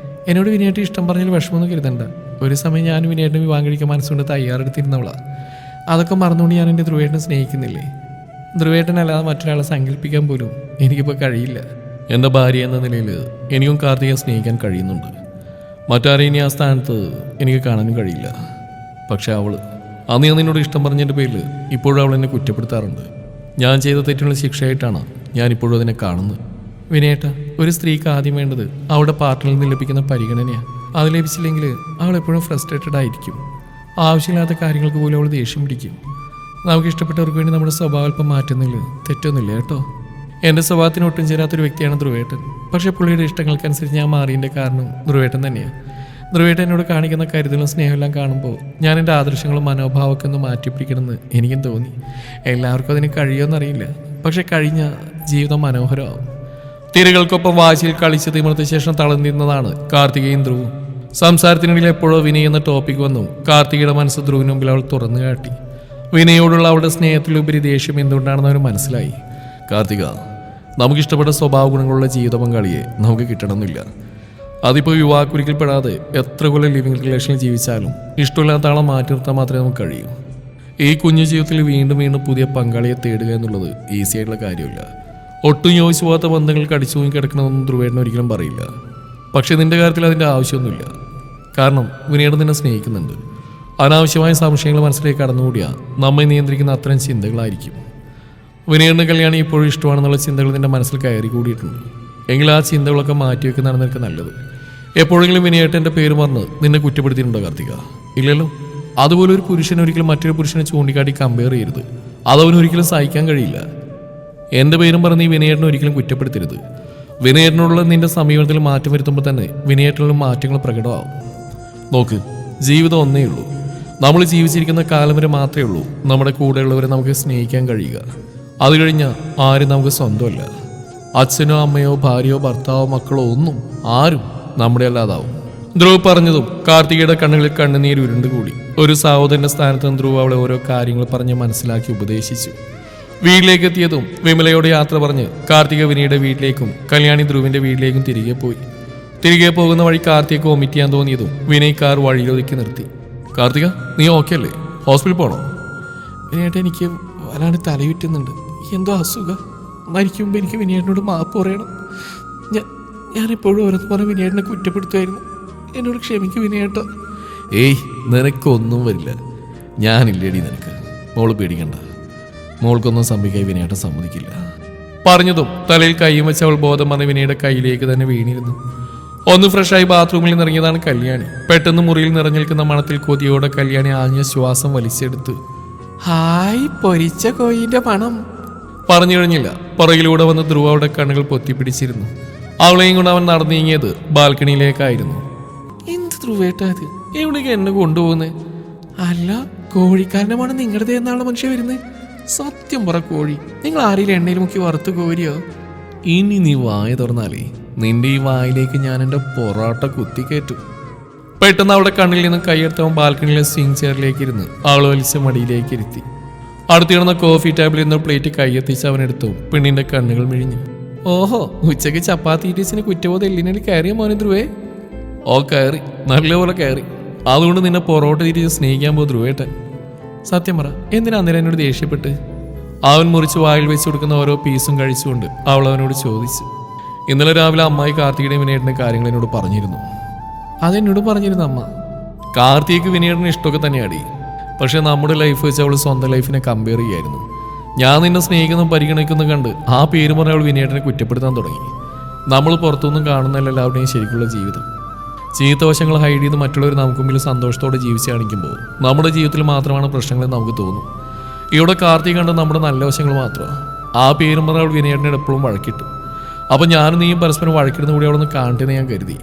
എന്നോട് വിനയേട്ട ഇഷ്ടം പറഞ്ഞാൽ വിഷമമൊന്നും കരുതണ്ട. ഒരു സമയം ഞാൻ വിനയേട്ടനെ വിവാഹം കഴിക്കാൻ മനസ്സുകൊണ്ട് തയ്യാറെടുത്തിരുന്നവളാ. അതൊക്കെ മറന്നുകൊണ്ട് ഞാൻ എൻ്റെ ധ്രുവേട്ടനെ സ്നേഹിക്കുന്നില്ലേ? ധ്രുവേട്ടനല്ലാതെ മറ്റൊരാളെ സങ്കല്പിക്കാൻ പോലും എനിക്കിപ്പോൾ കഴിയില്ല. എൻ്റെ ഭാര്യ എന്ന നിലയിൽ എനിക്കും കാർത്തികയെ സ്നേഹിക്കാൻ കഴിയുന്നുണ്ട്. മറ്റാരെയും ഇനി ആ സ്ഥാനത്ത് എനിക്ക് കാണാനും കഴിയില്ല. പക്ഷെ അന്ന് ഞാൻ നിന്നോട് ഇഷ്ടം പറഞ്ഞതിൻ്റെ പേരിൽ ഇപ്പോഴും അവൾ എന്നെ കുറ്റപ്പെടുത്താറുണ്ട്. ഞാൻ ചെയ്ത തെറ്റിനുള്ള ശിക്ഷയായിട്ടാണ് ഞാനിപ്പോഴും അതിനെ കാണുന്നത്. വിനയേട്ട, ഒരു സ്ത്രീക്ക് ആദ്യം വേണ്ടത് അവളുടെ പാർട്ട്ണറിൽ നിന്ന് ലഭിക്കുന്ന പരിഗണനയാണ്. അത് ലഭിച്ചില്ലെങ്കിൽ അവൾ എപ്പോഴും ഫ്രസ്ട്രേറ്റഡ് ആയിരിക്കും. ആവശ്യമില്ലാത്ത കാര്യങ്ങൾക്ക് പോലും അവൾ ദേഷ്യം പിടിക്കും. നമുക്ക് ഇഷ്ടപ്പെട്ടവർക്ക് വേണ്ടി നമ്മുടെ സ്വഭാവം അല്പം മാറ്റുന്നില്ല, തെറ്റൊന്നുമില്ല കേട്ടോ. എൻ്റെ സ്വഭാവത്തിന് ഒട്ടും ചേരാത്തൊരു വ്യക്തിയാണ് ധ്രുവേട്ടൻ. പക്ഷേ പുള്ളിയുടെ ഇഷ്ടങ്ങൾക്കനുസരിച്ച് ഞാൻ മാറിയതിൻ്റെ കാരണം ധ്രുവേട്ടൻ തന്നെയാണ്. ധ്രുവേട്ടൻ എന്നോട് കാണിക്കുന്ന കരുതലും സ്നേഹമെല്ലാം കാണുമ്പോൾ ഞാൻ എൻ്റെ ആദർശങ്ങളും മനോഭാവമൊക്കെ ഒന്ന് മാറ്റിപ്പിടിക്കണമെന്ന് എനിക്കും തോന്നി. എല്ലാവർക്കും അതിന് കഴിയുമെന്നറിയില്ല, പക്ഷെ കഴിഞ്ഞ ജീവിതം മനോഹരമാവും. തിരകൾക്കൊപ്പം വാശിയിൽ കളിച്ച് തിമിർത്ത ശേഷം തളർന്നിരുന്നതാണ് കാർത്തികയും ധ്രുവും. സംസാരത്തിനിടയിൽ എപ്പോഴോ വിനയ് എന്ന ടോപ്പിക് വന്നു കാർത്തികയുടെ മനസ്സ് ധ്രുവിന് മുമ്പിൽ അവൾ തുറന്നു കാട്ടി. വിനയോടുള്ള അവളുടെ സ്നേഹത്തിലുപരി ദേഷ്യം എന്തുകൊണ്ടാണെന്ന് അവന് മനസ്സിലായി. കാർത്തിക, നമുക്കിഷ്ടപ്പെട്ട സ്വഭാവ ഗുണങ്ങളുള്ള ജീവിത പങ്കാളിയെ നമുക്ക് കിട്ടണമെന്നില്ല. അതിപ്പോൾ വിവാഹക്കുരുക്കിൽ പെടാതെ എത്ര കൊല്ലം ലിവിങ് റിലേഷനിൽ ജീവിച്ചാലും ഇഷ്ടമില്ലാത്ത ആളെ മാറ്റി നിർത്താൻ മാത്രമേ നമുക്ക് കഴിയൂ. ഈ കുഞ്ഞു ജീവിതത്തിൽ വീണ്ടും വീണ്ടും പുതിയ പങ്കാളിയെ തേടുക എന്നുള്ളത് ഈസി ആയിട്ടുള്ള കാര്യമില്ല. ഒട്ടും യോജിച്ചു പോകാത്ത ബന്ധങ്ങൾ കടിച്ചു തൂങ്ങി കിടക്കണമെന്നും ധ്രുവേട്ടൻ ഒരിക്കലും പറയില്ല. പക്ഷേ നിന്റെ കാര്യത്തിൽ അതിൻ്റെ ആവശ്യമൊന്നുമില്ല. കാരണം വിനയേട്ടൻ നിന്നെ സ്നേഹിക്കുന്നുണ്ട്. അനാവശ്യമായ സംശയങ്ങൾ മനസ്സിലേക്ക് കടന്നുകൂടിയാൽ നമ്മെ നിയന്ത്രിക്കുന്ന അത്തരം ചിന്തകളായിരിക്കും. വിനയേട്ടന് കല്യാണി ഇപ്പോഴും ഇഷ്ടമാണെന്നുള്ള ചിന്തകൾ നിന്റെ മനസ്സിൽ കയറി കൂടിയിട്ടുണ്ട്. എങ്കിൽ ആ ചിന്തകളൊക്കെ മാറ്റിവെക്കുന്നതാണ് നിനക്ക് നല്ലത്. എപ്പോഴെങ്കിലും വിനയേട്ടൻ്റെ പേര് പറഞ്ഞ് നിന്നെ കുറ്റപ്പെടുത്തിയിട്ടുണ്ടോ കാർത്തിക? ഇല്ലല്ലോ. അതുപോലെ ഒരു പുരുഷൻ ഒരിക്കലും മറ്റൊരു പുരുഷനെ ചൂണ്ടിക്കാട്ടി കമ്പയർ ചെയ്യരുത്. അതവനൊരിക്കലും സഹിക്കാൻ കഴിയില്ല. എൻ്റെ പേരും പറഞ്ഞ് ഈ വിനയേട്ടനെ ഒരിക്കലും കുറ്റപ്പെടുത്തരുത്. വിനയേട്ടനോടുള്ള നിന്റെ സമീപനത്തിൽ മാറ്റം വരുത്തുമ്പോൾ തന്നെ വിനയേട്ടനിലും മാറ്റങ്ങൾ പ്രകടമാവും. നോക്ക്, ജീവിതം ഒന്നേ ഉള്ളൂ. നമ്മൾ ജീവിച്ചിരിക്കുന്ന കാലം വരെ മാത്രമേ ഉള്ളൂ നമ്മുടെ കൂടെയുള്ളവരെ നമുക്ക് സ്നേഹിക്കാൻ കഴിയുക. അത് കഴിഞ്ഞാൽ ആരും നമുക്ക് സ്വന്തമല്ല. അച്ഛനോ അമ്മയോ ഭാര്യയോ ഭർത്താവോ മക്കളോ ഒന്നും ആരും നമ്മുടെ അല്ലാതാവും. ധ്രുവ് പറഞ്ഞതും കാർത്തികയുടെ കണ്ണുകളിൽ കണ്ണുനീര് ഉരുണ്ടുകൂടി. ഒരു സഹോദരന്റെ സ്ഥാനത്ത് ധ്രുവ് അവളെ ഓരോ കാര്യങ്ങൾ പറഞ്ഞ് മനസ്സിലാക്കി ഉപദേശിച്ചു. വീട്ടിലേക്ക് എത്തിയതും വിമലയോട് യാത്ര പറഞ്ഞ് കാർത്തിക വിനയുടെ വീട്ടിലേക്കും കല്യാണി ധ്രുവിന്റെ വീട്ടിലേക്കും തിരികെ പോകുന്ന വഴി കാർത്തികക്ക് വൊമിറ്റ് ചെയ്യാൻ തോന്നിയതും വിനയ് കാർ വഴിയിലൊതുക്കി നിർത്തി. കാർത്തിക, നീ ഓക്കെ അല്ലേ? ഹോസ്പിറ്റലിൽ പോകണോ? വിനയേട്ട, എനിക്ക് വല്ലാണ്ട് തലയുറ്റുന്നുണ്ട്. എന്തോ അസുഖം. മരിക്കുമ്പോൾ എനിക്ക് വിനയേട്ടനോട് മാപ്പ് പറയണം. ഞാനെപ്പോഴും ഓരോന്ന് പറഞ്ഞ് വിനയേട്ടനെ കുറ്റപ്പെടുത്തുമായിരുന്നു. എന്നോട് ക്ഷമിക്കും വിനയേട്ട. ഏയ്, നിനക്കൊന്നും വരില്ല. ഞാനില്ലേടി നിനക്ക്. മോള് പേടിക്കണ്ട. മോൾക്കൊന്നും സംഭവിക്കാൻ വിനയേട്ടൻ സമ്മതിക്കില്ല. പറഞ്ഞതും തലയിൽ കൈയും വെച്ച് അവൾ ബോധം വന്ന വിനയുടെ കയ്യിലേക്ക് തന്നെ വീണിരുന്നു. ഒന്ന് ഫ്രഷായി ബാത്റൂമിൽ നിറങ്ങിയതാണ് കല്യാണി. പെട്ടെന്ന് മുറിയിൽ നിറഞ്ഞു നിൽക്കുന്ന മണത്തിൽ കൊതിയോടെ കല്യാണി ആഞ്ഞ ശ്വാസം വലിച്ചെടുത്തു. ഹായ്, പൊരിച്ച കോയിന്റെ മണം. പറഞ്ഞു കഴിഞ്ഞില്ല. പുറകിലൂടെ വന്ന് ധ്രുവ അവിടെ കണ്ണുകൾ പൊത്തിപ്പിടിച്ചിരുന്നു. അവളെയും കൊണ്ട് അവൻ നടന്നു നീങ്ങിയത് ബാൽക്കണിയിലേക്കായിരുന്നു. എന്ത് ധ്രുവേട്ട അത്? എവിടേക്ക് എന്നെ കൊണ്ടുപോകുന്നത്? അല്ല, കോഴിക്കാരൻ്റെ മണം നിങ്ങളുടെ എന്നാണ് മനുഷ്യ വരുന്നത്. സത്യം പറ കോഴി, നിങ്ങൾ ആരെയും എണ്ണയിൽ മുക്കി വറുത്ത് കോരിയോ? ഇനി നീ വായ തുറന്നാലേ നിന്റെ ഈ വായിലേക്ക് ഞാൻ എൻ്റെ പൊറാട്ട കുത്തിക്കയറ്റും. പെട്ടെന്ന് അവളുടെ കണ്ണിൽ നിന്ന് കൈയെടുത്തവൻ ബാൽക്കണിയിലെ സ്വിംഗ് ചെയറിലേക്ക് ഇരുന്ന് അവൾ വലിച്ച മടിയിലേക്ക് ഇരുത്തി. അടുത്ത് കിടന്ന കോഫി ടേബിളിൽ നിന്ന് പ്ലേറ്റ് കൈയെത്തിച്ച് അവനെടുത്തു. പെണ്ണിന്റെ കണ്ണുകൾ മിഴിഞ്ഞു. ഓഹോ, ഉച്ചയ്ക്ക് ചപ്പാത്തി ടീച്ചിന് കുറ്റബോധം എല്ലിനിൽ കയറിയ മോനെ ധ്രുവേ? ഓ കയറി, നല്ലപോലെ കയറി. അതുകൊണ്ട് നിന്നെ പൊറോട്ട തിരിച്ച് സ്നേഹിക്കാൻ പോ ധ്രുവേട്ടൻ. സത്യം പറ, എന്തിനാ അന്നേരം എന്നോട് ദേഷ്യപ്പെട്ട്? അവൻ മുറിച്ച് വായിൽ വെച്ച് കൊടുക്കുന്ന ഓരോ പീസും കഴിച്ചുകൊണ്ട് അവൾ അവനോട് ചോദിച്ചു. ഇന്നലെ രാവിലെ അമ്മായി കാർത്തികയുടെയും വിനയേട്ടൻ്റെ കാര്യങ്ങൾ എന്നോട് പറഞ്ഞിരുന്നു. അതെന്നോട് പറഞ്ഞിരുന്നു അമ്മ. കാർത്തികയ്ക്ക് വിനയേട്ടന് ഇഷ്ടമൊക്കെ തന്നെയാടി. പക്ഷെ നമ്മുടെ ലൈഫ് വെച്ച് അവൾ സ്വന്തം ലൈഫിനെ കമ്പയർ ചെയ്യായിരുന്നു. ഞാൻ നിന്നെ സ്നേഹിക്കുന്ന പരിഗണിക്കുന്ന കണ്ട് ആ പേര് പറഞ്ഞ അവൾ വിനയേട്ടനെ കുറ്റപ്പെടുത്താൻ തുടങ്ങി. നമ്മൾ പുറത്തുനിന്നും കാണുന്നല്ല എല്ലാവരുടെയും ശരിക്കുള്ള ജീവിതം. ചീത്തവശങ്ങൾ ഹൈഡ് ചെയ്ത് മറ്റുള്ളവർ നമുക്ക് മുമ്പിൽ സന്തോഷത്തോടെ ജീവിച്ച് കാണിക്കുമ്പോൾ നമ്മുടെ ജീവിതത്തിൽ മാത്രമാണ് പ്രശ്നങ്ങൾ നമുക്ക് തോന്നും. ഇവിടെ കാർത്തിക് കണ്ട് നമ്മുടെ നല്ല വശങ്ങൾ മാത്രമാണ്. ആ പേരും പറഞ്ഞ അവൾ വിനയേട്ടനോട് എപ്പോഴും വഴക്കിട്ടു. അപ്പം ഞാനും നീയും പരസ്പരം വഴക്കിടുന്ന കൂടി അവളൊന്ന് കാണട്ടെന്ന് ഞാൻ കരുതി.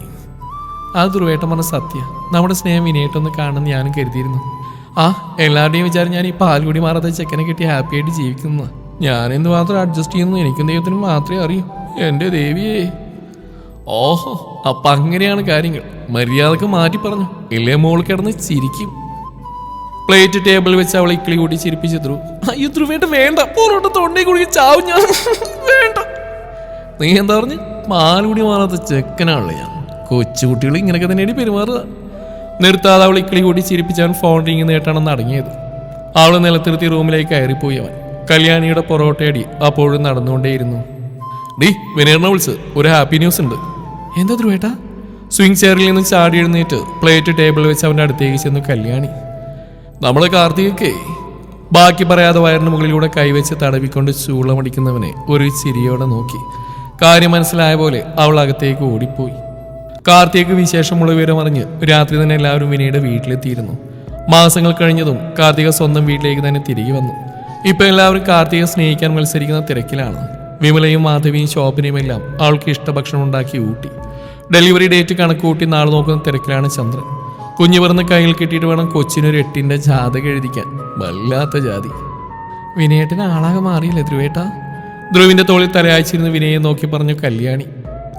അത് ധ്രുവേട്ടൻ പറഞ്ഞ സത്യ. നമ്മുടെ സ്നേഹം വിനയേട്ടൊന്ന് കാണണമെന്ന് ഞാനും കരുതിയിരുന്നു. എല്ലാവരുടെയും വിചാരം ഞാൻ ഈ പാൽകുടി മാറാത്ത ചെക്കനെ കിട്ടി ഹാപ്പി ആയിട്ട് ജീവിക്കുന്നു. ഞാനെന്ന് മാത്രം അഡ്ജസ്റ്റ് ചെയ്യുന്നു എനിക്കും ദൈവത്തിനും മാത്രമേ അറിയൂ. എൻ്റെ ദേവിയേ. ഓഹോ, അപ്പം അങ്ങനെയാണ് കാര്യങ്ങൾ. മര്യാദക്ക് മാറ്റി പറഞ്ഞു, ഇല്ലേ മോൾ കിടന്ന് ചിരിക്കും. പ്ലേറ്റ് ടേബിൾ വെച്ച് അവളെ ഇക്കിളി കൂട്ടി ചിരിപ്പിച്ചു. അയ്യോ ധ്രുവേട്ട വേണ്ട, പൊറോട്ട തൊണ്ടേ കൂടി ചാവും ഞാൻ. വേണ്ട. നീ എന്താ പറഞ്ഞു? പാൽകുടി മാറാത്ത ചെക്കനാണല്ലോ ഞാൻ. കൊച്ചുകുട്ടികൾ ഇങ്ങനെയൊക്കെ തന്നെയാണ് പെരുമാറുക. നിർത്താതെ അവൾ ഇക്കിളി കൂടി ചിരിപ്പിച്ചവൻ ഫോൺ റിങ് നേട്ടാണെന്ന് അടങ്ങിയത്. അവൾ നിലത്തിരുത്തി റൂമിലേക്ക് കയറിപ്പോയി. അവൻ കല്യാണിയുടെ പൊറോട്ടയടി അപ്പോഴും നടന്നുകൊണ്ടേയിരുന്നു. ഡീ വിനേറിനെ വിളിച്ച് ഒരു ഹാപ്പി ന്യൂസ് ഉണ്ട്. എന്താ ധ്രുവേട്ടാ? സ്വിംഗ് ചെയറിൽ നിന്ന് ചാടി എഴുന്നേറ്റ് പ്ലേറ്റ് ടേബിൾ വെച്ച് അവൻ്റെ അടുത്തേക്ക് ചെന്നു കല്യാണി. നമ്മളെ കാർത്തികയ്ക്കേ. ബാക്കി പറയാതെ വയറിന് മുകളിലൂടെ കൈവച്ച് തടവിക്കൊണ്ട് ചൂളമടിക്കുന്നവനെ ഒരു ചിരിയോടെ നോക്കി. കാര്യം മനസ്സിലായ പോലെ അവൾ അകത്തേക്ക് ഓടിപ്പോയി. കാർത്തികയ്ക്ക് വിശേഷമുള്ള വിവരം അറിഞ്ഞ് രാത്രി തന്നെ എല്ലാവരും വിനയുടെ വീട്ടിലെത്തിയിരുന്നു. മാസങ്ങൾ കഴിഞ്ഞതും കാർത്തിക സ്വന്തം വീട്ടിലേക്ക് തന്നെ തിരികെ വന്നു. ഇപ്പൊ എല്ലാവരും കാർത്തികയെ സ്നേഹിക്കാൻ മത്സരിക്കുന്ന തിരക്കിലാണ്. വിമലയും മാധവിയും ശോഭനയും എല്ലാം അവൾക്ക് ഇഷ്ടഭക്ഷണം ഉണ്ടാക്കി ഊട്ടി. ഡെലിവറി ഡേറ്റ് കണക്ക് കൂട്ടി നാളെ നോക്കുന്ന തിരക്കിലാണ് ചന്ദ്രൻ. കുഞ്ഞു പറഞ്ഞ് കയ്യിൽ കിട്ടിയിട്ട് വേണം കൊച്ചിനൊരു 8ന്റെ ജാതകം എഴുതിക്കാൻ. വല്ലാത്ത ജാതി. വിനയേട്ടന് ആളാകെ മാറിയില്ലേ ധ്രുവേട്ടാ? ധ്രുവിന്റെ തോളിൽ തലയാഴ്ചയിരുന്ന് വിനയെ നോക്കി പറഞ്ഞു കല്യാണി.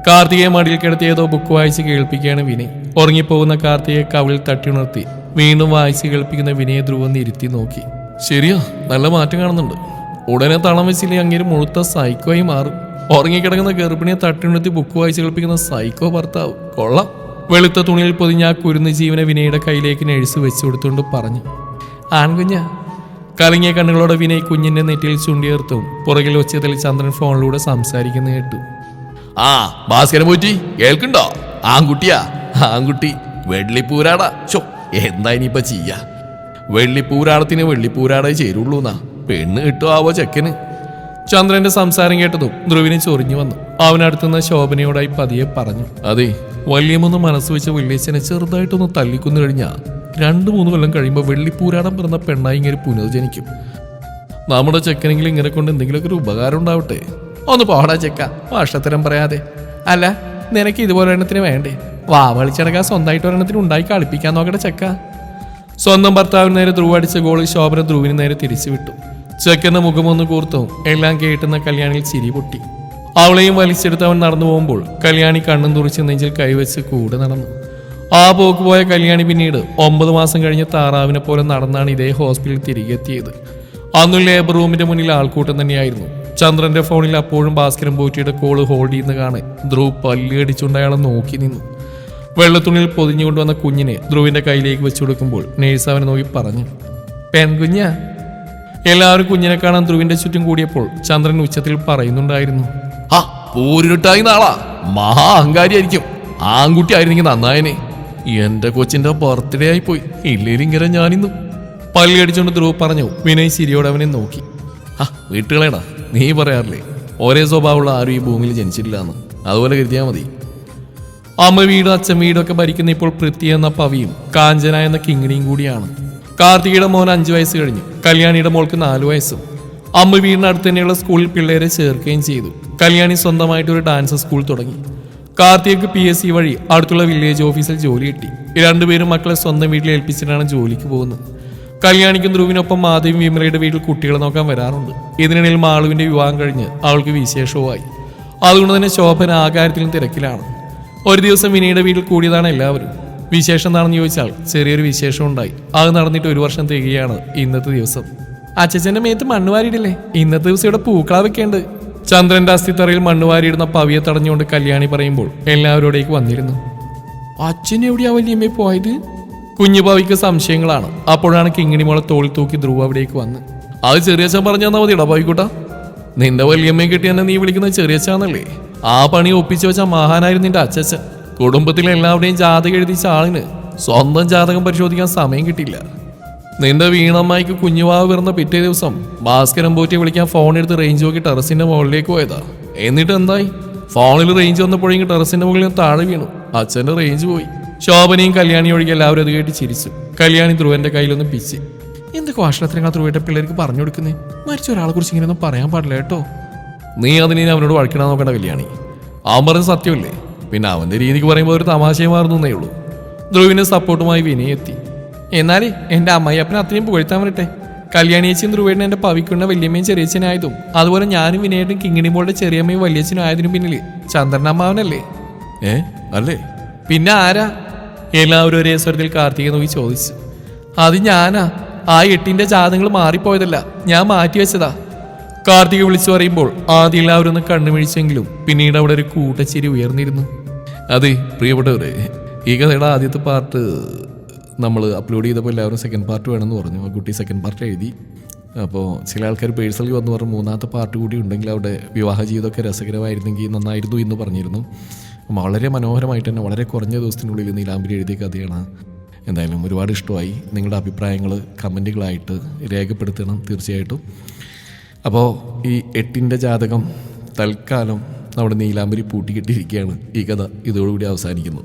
കാർത്തികയെ മടിയിൽ കിടത്തി ഏതോ ബുക്ക് വായിച്ച് കേൾപ്പിക്കുകയാണ് വിനയ്. ഉറങ്ങിപ്പോകുന്ന കാർത്തികയെ കവിളിൽ തട്ടിയുണർത്തി വീണ്ടും വായിച്ച് കേൾപ്പിക്കുന്ന വിനയെ ധ്രുവന്ന് ഇരുത്തി നോക്കി. ശരിയാ, നല്ല മാറ്റം കാണുന്നുണ്ട്. ഉടനെ തളം വെച്ചില്ലേ അങ്ങേര് മുഴുത്ത സൈക്കോയി മാറും. ഉറങ്ങിക്കിടക്കുന്ന ഗർഭിണിയെ തട്ടിയുണർത്തി ബുക്ക് വായിച്ച് കേൾപ്പിക്കുന്ന സൈക്കോ ഭർത്താവ് കൊള്ളാം. വെളുത്ത തുണിയിൽ പൊതിഞ്ഞ ആ കുരുന്ന് ജീവനെ വിനയുടെ കയ്യിലേക്ക് നഴ്സ് വെച്ചു കൊടുത്തുകൊണ്ട് പറഞ്ഞു. ആൺകുഞ്ഞ. കലങ്ങിയ കണ്ണുകളോടെ വിനയ് കുഞ്ഞിന്റെ നെറ്റിയിൽ ചുണ്ടിയേർത്തും പുറകിൽ വെച്ചതിൽ ചന്ദ്രൻ ഫോണിലൂടെ സംസാരിക്കുന്ന കേട്ടു. ഭാസ്കരൻ പോറ്റി കേൾക്കുണ്ടോ? ആൺകുട്ടിയാ? ആൺകുട്ടി വെള്ളിപ്പൂരാടാ. എന്താ ഇനിയിപ്പ ചെയ്യാ? വെള്ളിപ്പൂരാടത്തിന് വെള്ളിപ്പൂരാടേ ചേരുള്ളൂ എന്നാ. പെണ്ണ് കിട്ടുമാവോ ചെക്കന്? ചന്ദ്രന്റെ സംസാരം കേട്ടതും ധ്രുവിനെ ചൊറിഞ്ഞു വന്നു. അവനടുത്തുനിന്ന് ശോഭനയോടായി പതിയെ പറഞ്ഞു. അതെ, വലിയമൊന്ന് മനസ്സ് വെച്ച വെള്ളിയച്ഛനെ ചെറുതായിട്ടൊന്ന് തല്ലിക്കൊന്നു കഴിഞ്ഞാൽ 2-3 കൊല്ലം കഴിയുമ്പോൾ വെള്ളിപ്പൂരാടം പിറന്ന പെണ്ണായി ഇങ്ങനെ പുനർജനിക്കും. നമ്മുടെ ചെക്കനെങ്കിലും ഇങ്ങനെ കൊണ്ട് എന്തെങ്കിലുമൊക്കെ ഒരു ഉപകാരം ഉണ്ടാവട്ടെ. ഒന്ന് പോടാ ചെക്ക, വർഷത്തരം പറയാതെ. അല്ല, നിനക്ക് ഇതുപോലെ എണ്ണത്തിന് വേണ്ടേ? വാവളിച്ചടക്കാൻ സ്വന്തമായിട്ട് ഒരെണ്ണത്തിന് ഉണ്ടായി കളിപ്പിക്കാൻ നോക്കട്ടെ ചെക്ക. സ്വന്തം ഭർത്താവിന് നേരെ ധ്രുവ അടിച്ച ഗോളിൽ ശോഭന ധ്രുവിന് നേരെ തിരിച്ചു വിട്ടു. ചെക്കന്റെ മുഖമൊന്ന് കൂർത്തവും എല്ലാം കേട്ടുന്ന കല്യാണിയിൽ ചിരി പൊട്ടി. അവളെയും വലിച്ചെടുത്ത് അവൻ നടന്നു പോകുമ്പോൾ കല്യാണി കണ്ണും തുറിച്ച് നെഞ്ചിൽ കൈവച്ച് കൂടെ നടന്നു. ആ പോക്ക് പോയ കല്യാണി പിന്നീട് 9 മാസം കഴിഞ്ഞ് താറാവിനെ പോലെ നടന്നാണ് ഇതേ ഹോസ്പിറ്റലിൽ തിരികെ എത്തിയത്. അന്നു ലേബർ റൂമിന്റെ മുന്നിൽ ആൾക്കൂട്ടം തന്നെയായിരുന്നു. ചന്ദ്രന്റെ ഫോണിൽ അപ്പോഴും ഭാസ്കരൻ പോറ്റിയുടെ കോള് ഹോൾഡ് ചെയ്യുന്ന കാണാൻ ധ്രുവ് പല്ലിയടിച്ചുകൊണ്ട് അയാളെ നോക്കി നിന്നു. വെള്ളത്തുണിയിൽ പൊതിഞ്ഞുകൊണ്ടുവന്ന കുഞ്ഞിനെ ധ്രുവിന്റെ കയ്യിലേക്ക് വെച്ചു കൊടുക്കുമ്പോൾ നേഴ്സ് അവനെ നോക്കി പറഞ്ഞു. പെൺകുഞ്ഞ. എല്ലാവരും കുഞ്ഞിനെ കാണാൻ ധ്രുവിന്റെ ചുറ്റും കൂടിയപ്പോൾ ചന്ദ്രൻ ഉച്ചത്തിൽ പറയുന്നുണ്ടായിരുന്നു. പൂരിട്ടായി നാളാ മഹാ അഹങ്കാരിയായിരിക്കും. ആൺകുട്ടി ആയിരുന്നെങ്കിൽ നന്നായനെ. എന്റെ കൊച്ചിന്റെ ബർത്ത്ഡേ ആയി പോയി. ഇല്ലേലിങ്ങനെ ഞാനിന്നു. പല്ലിയടിച്ചുകൊണ്ട് ധ്രുവ് പറഞ്ഞു. വിനയ് ചിരിയോടെ അവനെ നോക്കി. വീട്ടുകളേടാ, നീ പറയാറില്ലേ ഒരേ സ്വഭാവമുള്ള ആരും ഈ ഭൂമിയിൽ ജനിച്ചിട്ടില്ലാന്ന്? അതുപോലെ കരുതിയാൽ മതി. അമ്മ വീടും അച്ഛൻ വീടൊക്കെ ഭരിക്കുന്ന ഇപ്പോൾ പൃഥ്വി എന്ന പവിയും കാഞ്ചന എന്ന കിങ്ങിണിയും കൂടിയാണ്. കാർത്തികയുടെ മോൻ 5 വയസ്സ് കഴിഞ്ഞു. കല്യാണിയുടെ മോൾക്ക് 4 വയസ്സും. അമ്മ വീടിനടുത്ത് തന്നെയുള്ള സ്കൂളിൽ പിള്ളേരെ ചേർക്കുകയും ചെയ്തു. കല്യാണി സ്വന്തമായിട്ടൊരു ഡാൻസ് സ്കൂൾ തുടങ്ങി. കാർത്തികയ്ക്ക് PSC വഴി അടുത്തുള്ള വില്ലേജ് ഓഫീസിൽ ജോലി കിട്ടി. 2 പേരും മക്കളെ സ്വന്തം വീട്ടിൽ ഏൽപ്പിച്ചിട്ടാണ് ജോലിക്ക് പോകുന്നത്. കല്യാണിക്കും ധ്രുവിനൊപ്പം മാധവിയും വിമലയുടെ വീട്ടിൽ കുട്ടികളെ നോക്കാൻ വരാറുണ്ട്. ഇതിനിടയിൽ മാളുവിന്റെ വിവാഹം കഴിഞ്ഞ് അവൾക്ക് വിശേഷവുമായി. അതുകൊണ്ട് തന്നെ ശോഭന ആ കാര്യത്തിലും തിരക്കിലാണ്. ഒരു ദിവസം വിനയുടെ വീട്ടിൽ കൂടിയതാണ് എല്ലാവരും. വിശേഷം എന്താണെന്ന് ചോദിച്ചാൽ ചെറിയൊരു വിശേഷം ഉണ്ടായി. അത് നടന്നിട്ട് 1 വർഷം തികയാണ് ഇന്നത്തെ ദിവസം. അച്ഛച്ചന്റെ മേത്ത് മണ്ണ് വാരിയിടില്ലേ? ഇന്നത്തെ ദിവസം ഇവിടെ പൂക്കള വെക്കേണ്ട്. ചന്ദ്രന്റെ അസ്ഥിത്തറയിൽ മണ്ണ് വാരിയിടുന്ന പവിയെ തടഞ്ഞുകൊണ്ട് കല്യാണി പറയുമ്പോൾ എല്ലാവരോടേക്ക് വന്നിരുന്നു. അച്ഛൻ എവിടെയാ വല്യമ്മ പോയത്? കുഞ്ഞു പവിക്ക് സംശയങ്ങളാണ്. അപ്പോഴാണ് കിങ്ങിണി മോളെ തോളിൽ തൂക്കി ധ്രുവ അവിടേക്ക് വന്ന്. അത് ചെറിയച്ഛൻ പറഞ്ഞു തന്നാ മതിടാ പവിക്കൂട്ടാ. നിന്റെ വല്യമ്മയെ കിട്ടി എന്നെ നീ വിളിക്കുന്നത് ചെറിയച്ഛാന്നല്ലേ? ആ പണി ഒപ്പിച്ചു വെച്ച മഹാനായിരുന്നു നിന്റെ അച്ഛച്ചൻ. കുടുംബത്തിലെ എല്ലാവരുടെയും ജാതകം എഴുതിച്ച ആളിന് സ്വന്തം ജാതകം പരിശോധിക്കാൻ സമയം കിട്ടില്ല. നിന്റെ വീണമ്മായിക്ക് കുഞ്ഞുവാവ് പിറന്ന പിറ്റേ ദിവസം ഭാസ്കരൻ പോറ്റി വിളിക്കാൻ ഫോൺ എടുത്ത് റേഞ്ച് നോക്കി ടെറസിന്റെ മുകളിലേക്ക് പോയതാ. എന്നിട്ട് എന്തായി? ഫോണിൽ റേഞ്ച് വന്നപ്പോഴേക്കും ടെറസിന്റെ മുകളിൽ താഴെ വീണു. അച്ഛന്റെ റേഞ്ച് പോയി. ശോഭനയും കല്യാണി ഒഴികെ എല്ലാവരും അത് കേട്ട് ചിരിച്ചു. കല്യാണി ധ്രുവന്റെ കയ്യിലൊന്നും പിച്ചി. എന്തൊക്കെ ഭാഷണത്തിനാ ധ്രുവയുടെ പിള്ളേർക്ക് പറഞ്ഞു കൊടുക്കുന്നേ? മരിച്ച ഒരാളെ കുറിച്ച് ഇങ്ങനെയൊന്നും പറയാൻ പാടില്ല കേട്ടോ. നീ അതിനെ അവനോട് വഴക്കിടാൻ നോക്കേണ്ട കല്യാണി. അവൻ പറഞ്ഞ സത്യമല്ലേ? പിന്നെ അവന്റെ രീതിക്ക് പറയുമ്പോൾ ഒരു തമാശയെ മാറുന്നേ ഉള്ളൂ. ധ്രുവിന്റെ സപ്പോർട്ടുമായി വിനയ് എത്തി. എന്നാലേ എന്റെ അമ്മായി അപ്പനെ അത്രയും പുകഴ്ത്താൻ വരട്ടെ. കല്യാണിയേച്ചിയും ധ്രുവേട്ടൻ എന്റെ പവിക്കുന്ന വല്യമ്മയും ചെറിയച്ഛനായതും അതുപോലെ ഞാനും വിനയേട്ടും കിങ്ങിണിമോളുടെ ചെറിയമ്മയും വല്യച്ഛനും ആയതിനു പിന്നിൽ ചന്ദ്രനമ്മാവനല്ലേ? അല്ലേ? പിന്നെ ആരാ? എല്ലാവരും ഒരേ സ്വരത്തിൽ കാർത്തികെ നോക്കി ചോദിച്ചു. അത് ഞാനാ. ആ 8ന്റെ ജാതകങ്ങൾ മാറിപ്പോയതല്ല, ഞാൻ മാറ്റിവെച്ചതാ. കാർത്തിക വിളിച്ചു പറയുമ്പോൾ ആദ്യം എല്ലാവരും ഒന്ന് കണ്ണുമിഴിച്ചെങ്കിലും പിന്നീട് അവിടെ ഒരു കൂട്ടച്ചിരി ഉയർന്നിരുന്നു. അതെ പ്രിയപ്പെട്ടവരെ, ഈ കഥയുടെ ആദ്യത്തെ പാർട്ട് നമ്മൾ അപ്ലോഡ് ചെയ്തപ്പോൾ എല്ലാവരും സെക്കൻഡ് പാർട്ട് വേണമെന്ന് പറഞ്ഞു. ആ കുട്ടി സെക്കൻഡ് പാർട്ട് എഴുതി. അപ്പോൾ ചില ആൾക്കാർ പേഴ്സണലി വന്ന് പറഞ്ഞു 3ാമത്തെ പാർട്ട് കൂടി ഉണ്ടെങ്കിൽ അവിടെ വിവാഹ ജീവിതമൊക്കെ രസകരമായിരുന്നെങ്കിൽ നന്നായിരുന്നു എന്ന് പറഞ്ഞിരുന്നു. വളരെ മനോഹരമായിട്ട് തന്നെ വളരെ കുറഞ്ഞ ദിവസത്തിനുള്ളിൽ നീലാംബരി എഴുതിയ കഥയാണ്. എന്തായാലും ഒരുപാട് ഇഷ്ടമായി. നിങ്ങളുടെ അഭിപ്രായങ്ങൾ കമൻറ്റുകളായിട്ട് രേഖപ്പെടുത്തണം തീർച്ചയായിട്ടും. അപ്പോൾ ഈ 8ന്റെ ജാതകം തൽക്കാലം നമ്മുടെ നീലാംബരി പൂട്ടിക്കെട്ടിയിരിക്കുകയാണ്. ഈ കഥ ഇതോടുകൂടി അവസാനിക്കുന്നു.